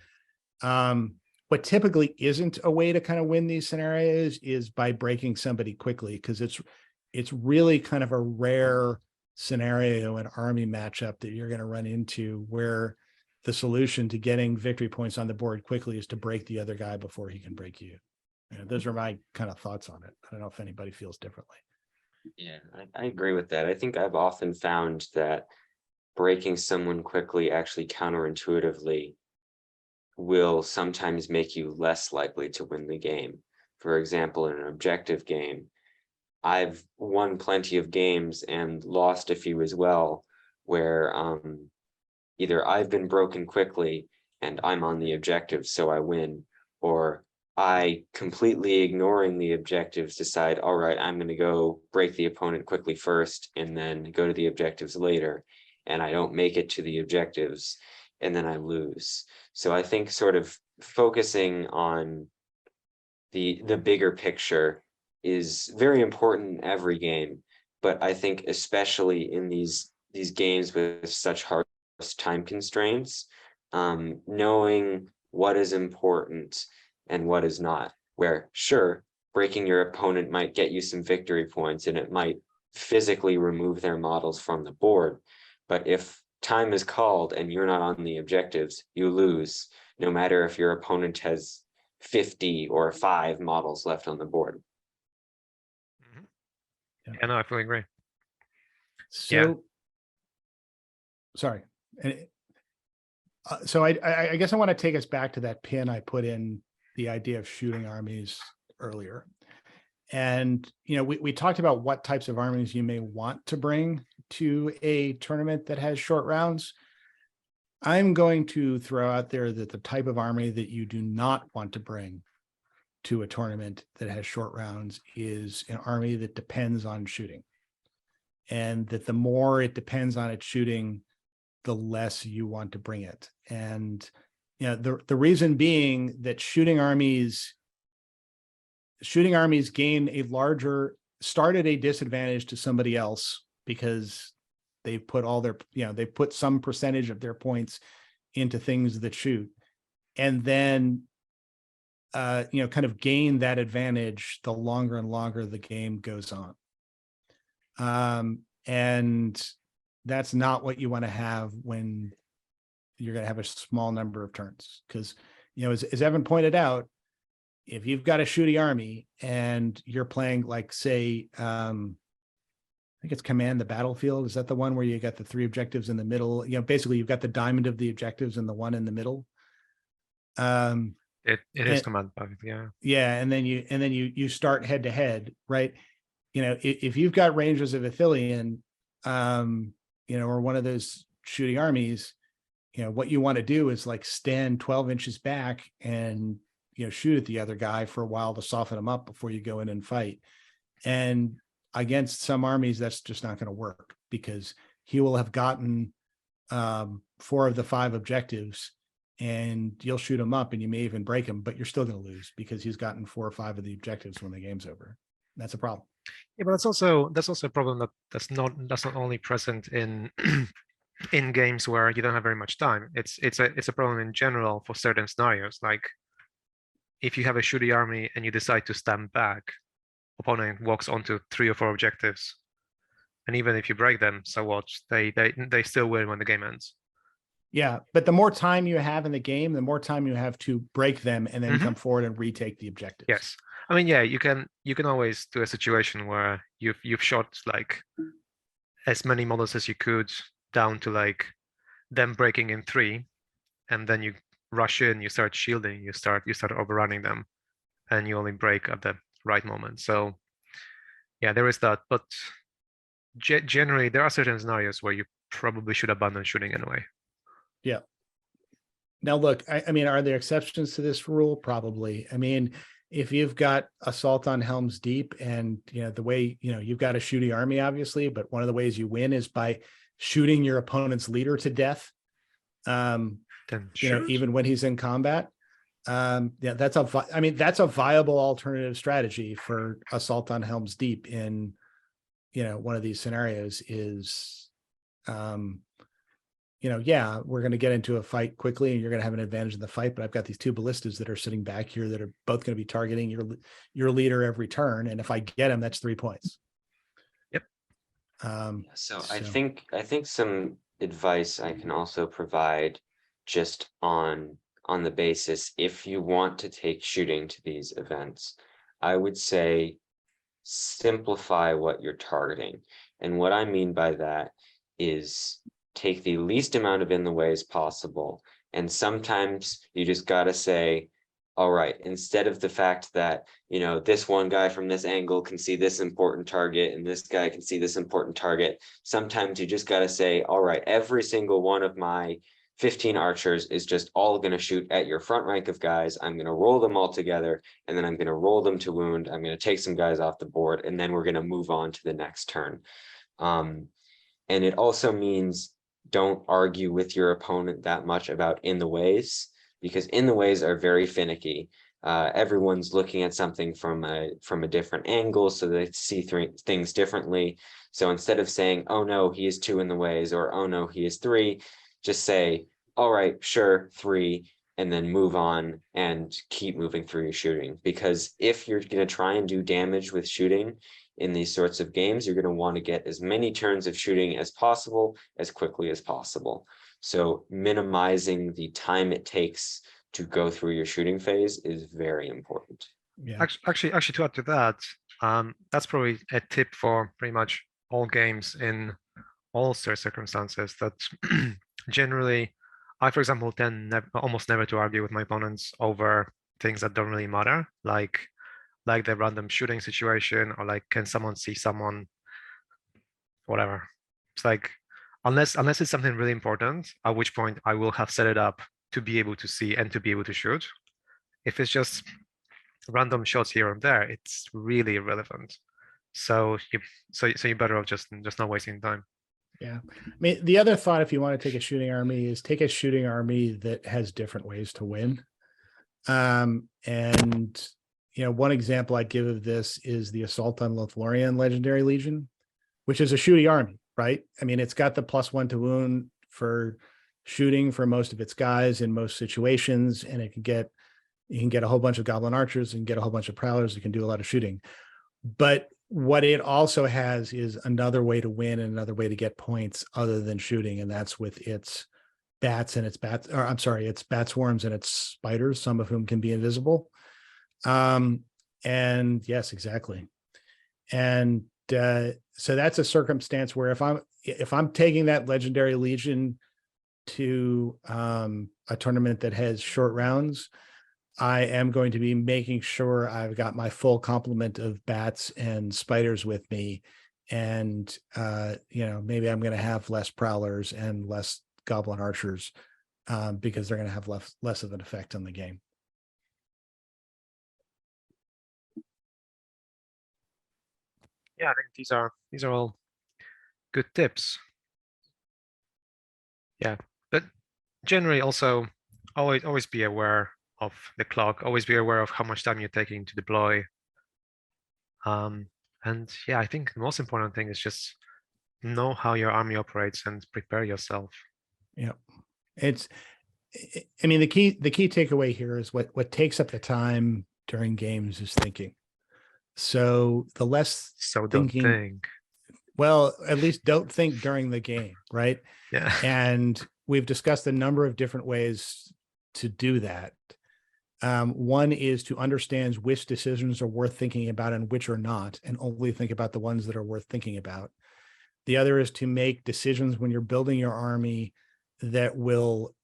S2: what typically isn't a way to kind of win these scenarios is by breaking somebody quickly, because it's really kind of a rare scenario and army matchup that you're going to run into where the solution to getting victory points on the board quickly is to break the other guy before he can break you. Those are my kind of thoughts on it. I don't know if anybody feels differently.
S3: Yeah, I agree with that. I think I've often found that breaking someone quickly actually counterintuitively will sometimes make you less likely to win the game. For example, in an objective game, I've won plenty of games and lost a few as well, where either I've been broken quickly and I'm on the objective, so I win, or I, completely ignoring the objectives, decide, all right, I'm going to go break the opponent quickly first and then go to the objectives later. And I don't make it to the objectives and then I lose. So I think sort of focusing on the bigger picture is very important in every game. But I think especially in these games with such hard time constraints, knowing what is important and what is not, where sure, breaking your opponent might get you some victory points and it might physically remove their models from the board. But if time is called and you're not on the objectives, you lose, no matter if your opponent has 50 or 5 models left on the board.
S1: Yeah, no, I fully agree.
S2: So,
S1: Yeah.
S2: sorry. So I guess I want to take us back to that pin I put in the idea of shooting armies earlier. And, we talked about what types of armies you may want to bring to a tournament that has short rounds. I'm going to throw out there that the type of army that you do not want to bring to a tournament that has short rounds is an army that depends on shooting. And that the more it depends on its shooting, the less you want to bring it. And the reason being that shooting armies start at a disadvantage to somebody else because they put all their, they put some percentage of their points into things that shoot, and then kind of gain that advantage the longer and longer the game goes on. And that's not what you want to have when you're going to have a small number of turns. Because, as Evan pointed out, if you've got a shooty army and you're playing like, say, I think it's Command the Battlefield. Is that the one where you got the 3 objectives in the middle? Basically you've got the diamond of the objectives and the one in the middle.
S1: It is Command Battlefield, yeah.
S2: Yeah, and then you start head to head, right? If you've got Rangers of Athelion, or one of those shooting armies, what you want to do is like stand 12 inches back and shoot at the other guy for a while to soften him up before you go in and fight. And against some armies, that's just not going to work, because he will have gotten 4 of the 5 objectives and you'll shoot him up and you may even break him, but you're still going to lose because he's gotten 4 or 5 of the objectives when the game's over. That's a problem.
S1: Yeah, but that's also a problem that's not only present in in games where you don't have very much time. It's a problem in general for certain scenarios. Like if you have a shooty army and you decide to stand back, opponent walks onto 3 or 4 objectives, and even if you break them, so what? They still win when the game ends.
S2: Yeah, but the more time you have in the game, the more time you have to break them and then come forward and retake the objectives.
S1: Yes, I mean, yeah, you can always do a situation where you've shot like as many models as you could down to like them breaking in 3, and then you rush in, you start shielding, you start overrunning them, and you only break at the right moment. So yeah, there is that, but generally there are certain scenarios where you probably should abandon shooting anyway.
S2: Yeah. Now, look, I mean, are there exceptions to this rule? Probably. I mean, if you've got Assault on Helm's Deep and, the way, you've got a shooty army, obviously, but one of the ways you win is by shooting your opponent's leader to death. Then sure. Even when he's in combat. Yeah, that's a viable alternative strategy for Assault on Helm's Deep in, one of these scenarios is, yeah, we're going to get into a fight quickly and you're going to have an advantage in the fight, but I've got these two ballistas that are sitting back here that are both going to be targeting your leader every turn. And if I get them, that's 3 points.
S1: Yep.
S3: So I think some advice I can also provide just on the basis, if you want to take shooting to these events, I would say simplify what you're targeting. And what I mean by that is take the least amount of in the way as possible. And sometimes you just gotta say, all right, instead of the fact that, this one guy from this angle can see this important target and this guy can see this important target, sometimes you just gotta say, all right, every single one of my 15 archers is just all going to shoot at your front rank of guys. I'm going to roll them all together, and then I'm going to roll them to wound. I'm going to take some guys off the board, and then we're going to move on to the next turn. And it also means don't argue with your opponent that much about in the ways, because in the ways are very finicky. Everyone's looking at something from a different angle, so they see things differently. So instead of saying, oh no, he is 2 in the ways, or oh no, he is 3, just say, all right, sure, 3, and then move on and keep moving through your shooting. Because if you're going to try and do damage with shooting in these sorts of games, you're going to want to get as many turns of shooting as possible, as quickly as possible. So minimizing the time it takes to go through your shooting phase is very important.
S2: Yeah.
S1: Actually, to add to that, that's probably a tip for pretty much all games in all circumstances, that generally, I, for example, tend almost never to argue with my opponents over things that don't really matter, like the random shooting situation, or like, can someone see someone, whatever. It's like, unless it's something really important, at which point I will have set it up to be able to see and to be able to shoot. If it's just random shots here and there, it's really irrelevant. So you're better off just not wasting time.
S2: Yeah. I mean, the other thought, if you want to take a shooting army, is take a shooting army that has different ways to win. And one example I'd give of this is the Assault on Lothlorien Legendary Legion, which is a shooting army, right? I mean, it's got the +1 to wound for shooting for most of its guys in most situations, and you can get a whole bunch of goblin archers and get a whole bunch of prowlers that can do a lot of shooting. But what it also has is another way to win and another way to get points other than shooting, and that's with its bats and its bats, worms, and its spiders, some of whom can be invisible. And yes, exactly. And so that's a circumstance where if I'm taking that Legendary Legion to a tournament that has short rounds, I am going to be making sure I've got my full complement of bats and spiders with me. And, maybe I'm going to have less prowlers and less goblin archers because they're going to have less of an effect on the game.
S1: Yeah, I think these are all good tips. Yeah, but generally also always be aware of the clock, always be aware of how much time you're taking to deploy. And yeah, I think the most important thing is just know how your army operates and prepare yourself.
S2: Yeah. I mean, the key takeaway here is what takes up the time during games is thinking. So the less thinking,
S1: don't think.
S2: Well, at least don't think during the game, right?
S1: Yeah.
S2: And we've discussed a number of different ways to do that. One is to understand which decisions are worth thinking about and which are not, and only think about the ones that are worth thinking about. The other is to make decisions when you're building your army that will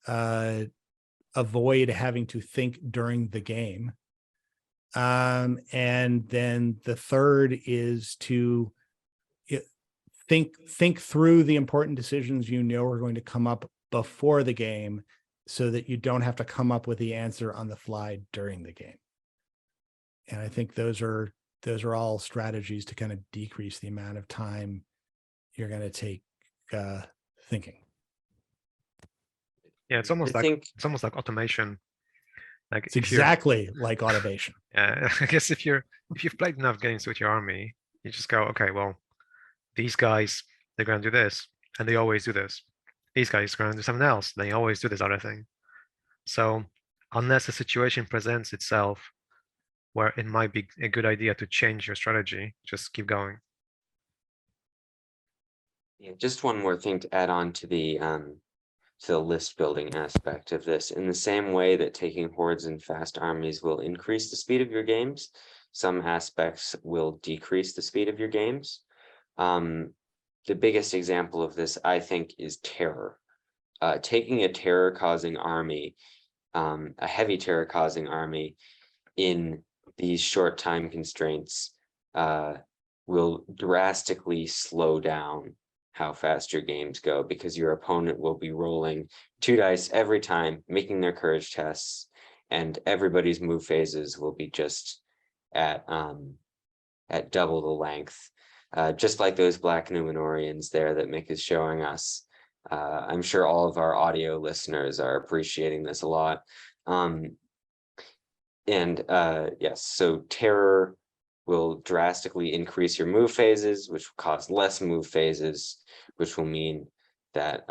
S2: avoid having to think during the game. And then the third is to think through the important decisions are going to come up before the game, so that you don't have to come up with the answer on the fly during the game. And I think those are all strategies to kind of decrease the amount of time you're going to take thinking.
S1: Yeah, it's almost like automation. Like
S2: it's exactly like automation.
S1: Yeah, I guess if you've played enough games with your army, you just go, okay, well, these guys, they're going to do this, and they always do this. these guys are going to do something else. They always do this other thing. So unless a situation presents itself where it might be a good idea to change your strategy, just keep going.
S3: Yeah, just one more thing to add on to the list building aspect of this. In the same way that taking hordes and fast armies will increase the speed of your games, some aspects will decrease the speed of your games. The biggest example of this, I think, is terror. Taking a terror-causing army, a heavy terror-causing army in these short time constraints will drastically slow down how fast your games go, because your opponent will be rolling 2 dice every time, making their courage tests, and everybody's move phases will be just at double the length. Just like those black Numenorians there that Mick is showing us. I'm sure all of our audio listeners are appreciating this a lot. Yes, so terror will drastically increase your move phases, which will cause less move phases, which will mean that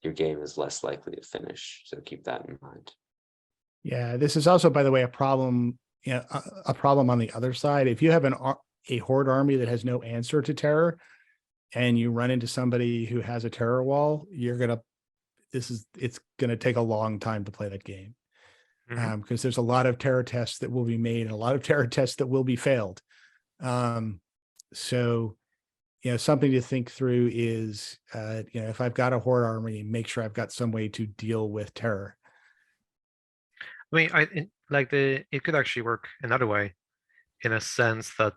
S3: your game is less likely to finish. So keep that in mind.
S2: Yeah, this is also, by the way, a problem. A problem on the other side. If you have a horde army that has no answer to terror, and you run into somebody who has a terror wall, it's gonna take a long time to play that game. Because there's a lot of terror tests that will be made and a lot of terror tests that will be failed. So, something to think through is, if I've got a horde army, make sure I've got some way to deal with terror.
S1: I mean, it could actually work another way, in a sense that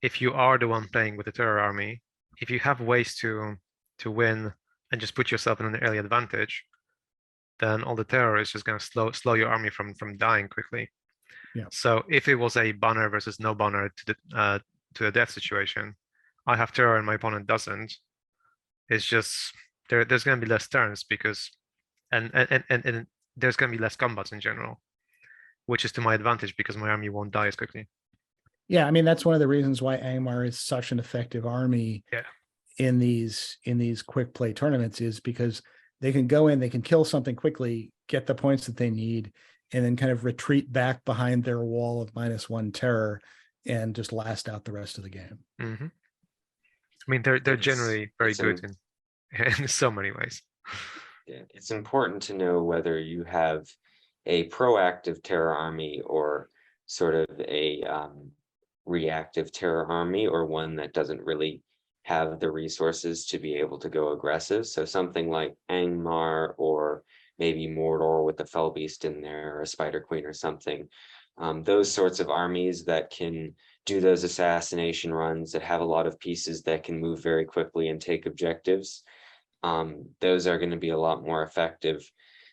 S1: if you are the one playing with the terror army, if you have ways to win and just put yourself in an early advantage, then all the terror is just going to slow your army from dying quickly.
S2: Yeah.
S1: So if it was a banner versus no banner to the death situation, I have terror and my opponent doesn't. It's just there's going to be less turns because and there's going to be less combats in general, which is to my advantage because my army won't die as quickly.
S2: Yeah, I mean, that's one of the reasons why Angmar is such an effective army in these quick play tournaments, is because they can go in, they can kill something quickly, get the points that they need, and then kind of retreat back behind their wall of -1 terror and just last out the rest of the game.
S1: I mean, they're generally very good in so many ways.
S3: Yeah, it's important to know whether you have a proactive terror army or sort of a reactive terror army, or one that doesn't really have the resources to be able to go aggressive. So something like Angmar, or maybe Mordor with the Fellbeast in there, or a Spider Queen or something. Those sorts of armies that can do those assassination runs, that have a lot of pieces that can move very quickly and take objectives. Those are going to be a lot more effective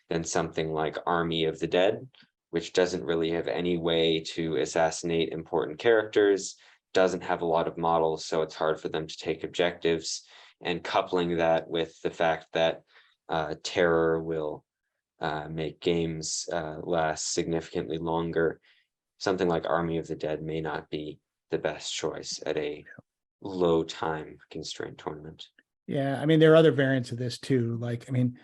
S3: than something like Army of the Dead, which doesn't really have any way to assassinate important characters, doesn't have a lot of models, so it's hard for them to take objectives. And coupling that with the fact that terror will make games last significantly longer, something like Army of the Dead may not be the best choice at a low time constraint tournament.
S2: Yeah, I mean, there are other variants of this too. Like, I mean,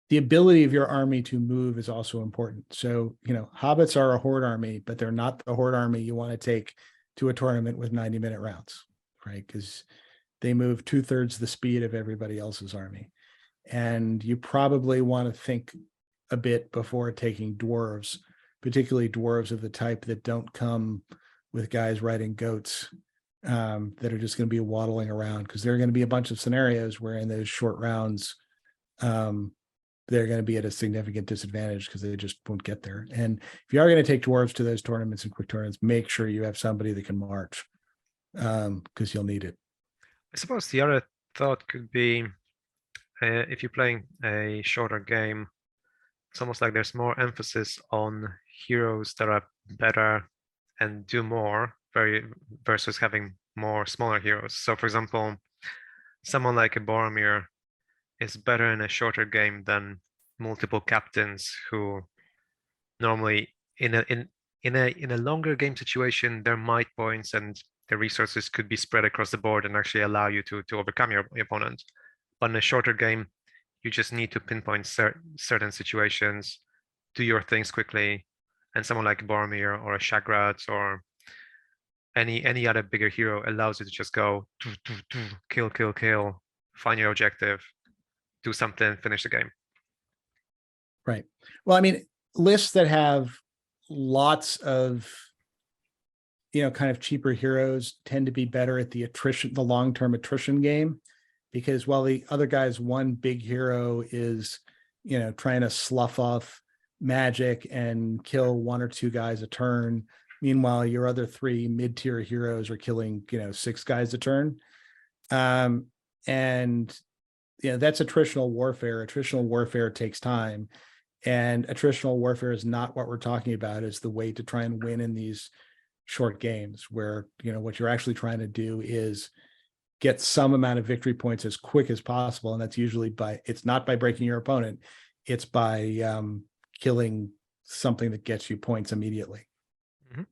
S2: the ability of your army to move is also important. So, hobbits are a horde army, but they're not the horde army you want to take to a tournament with 90-minute rounds, right? Because they move 2/3 the speed of everybody else's army. And you probably want to think a bit before taking dwarves, particularly dwarves of the type that don't come with guys riding goats, that are just going to be waddling around, because there are going to be a bunch of scenarios where in those short rounds, they're going to be at a significant disadvantage because they just won't get there. And if you are going to take dwarves to those tournaments and quick tournaments, make sure you have somebody that can march, because you'll need it.
S1: I suppose the other thought could be, if you're playing a shorter game, it's almost like there's more emphasis on heroes that are better and do more versus having more smaller heroes. So for example, someone like a Boromir is better in a shorter game than multiple captains who normally in a longer game situation, their might points and the resources could be spread across the board and actually allow you to overcome your opponent. But in a shorter game, You just need to pinpoint certain situations, do your things quickly, and someone like Boromir or a Shagrat or any other bigger hero allows you to just go kill, kill, kill, find your objective, do something, finish the game.
S2: Right. Well, I mean, lists that have lots of, kind of cheaper heroes tend to be better at the attrition, the long-term attrition game, because while the other guy's one big hero is, trying to slough off magic and kill one or two guys a turn, meanwhile, your other three mid-tier heroes are killing, 6 guys a turn. And that's attritional warfare. Attritional warfare takes time. And attritional warfare is not what we're talking about as the way to try and win in these short games, where, what you're actually trying to do is get some amount of victory points as quick as possible. And that's usually it's not by breaking your opponent, it's by killing something that gets you points immediately.
S1: Mhm.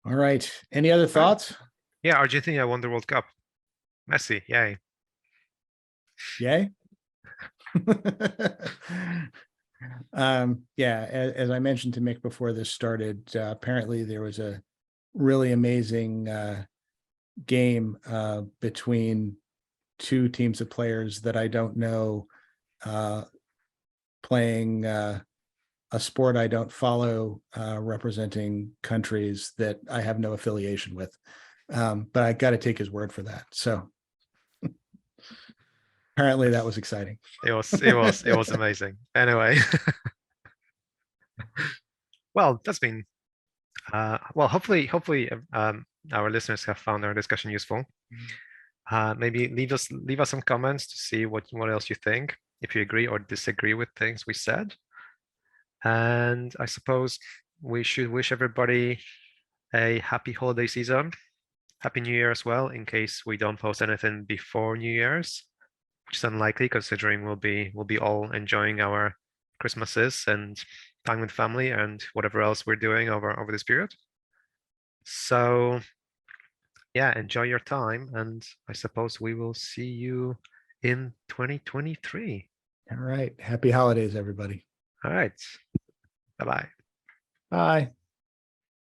S2: All right. Any other thoughts?
S1: Yeah, Argentina won the World Cup. Messi, yay.
S2: Yay. Yeah, as I mentioned to Mick before this started, apparently there was a really amazing game between two teams of players that I don't know, playing a sport I don't follow, representing countries that I have no affiliation with. But I got to take his word for that. So apparently that was exciting.
S1: It was amazing. Anyway. Well, that's been well, hopefully our listeners have found our discussion useful. Maybe leave us some comments to see what else you think, if you agree or disagree with things we said. And I suppose we should wish everybody a happy holiday season, happy New Year as well, in case we don't post anything before New Year's, which is unlikely considering we'll be all enjoying our Christmases and time with family and whatever else we're doing over this period. So yeah, enjoy your time, and I suppose we will see you in 2023.
S2: All right. Happy holidays, everybody.
S1: All right. Bye-bye.
S2: Bye.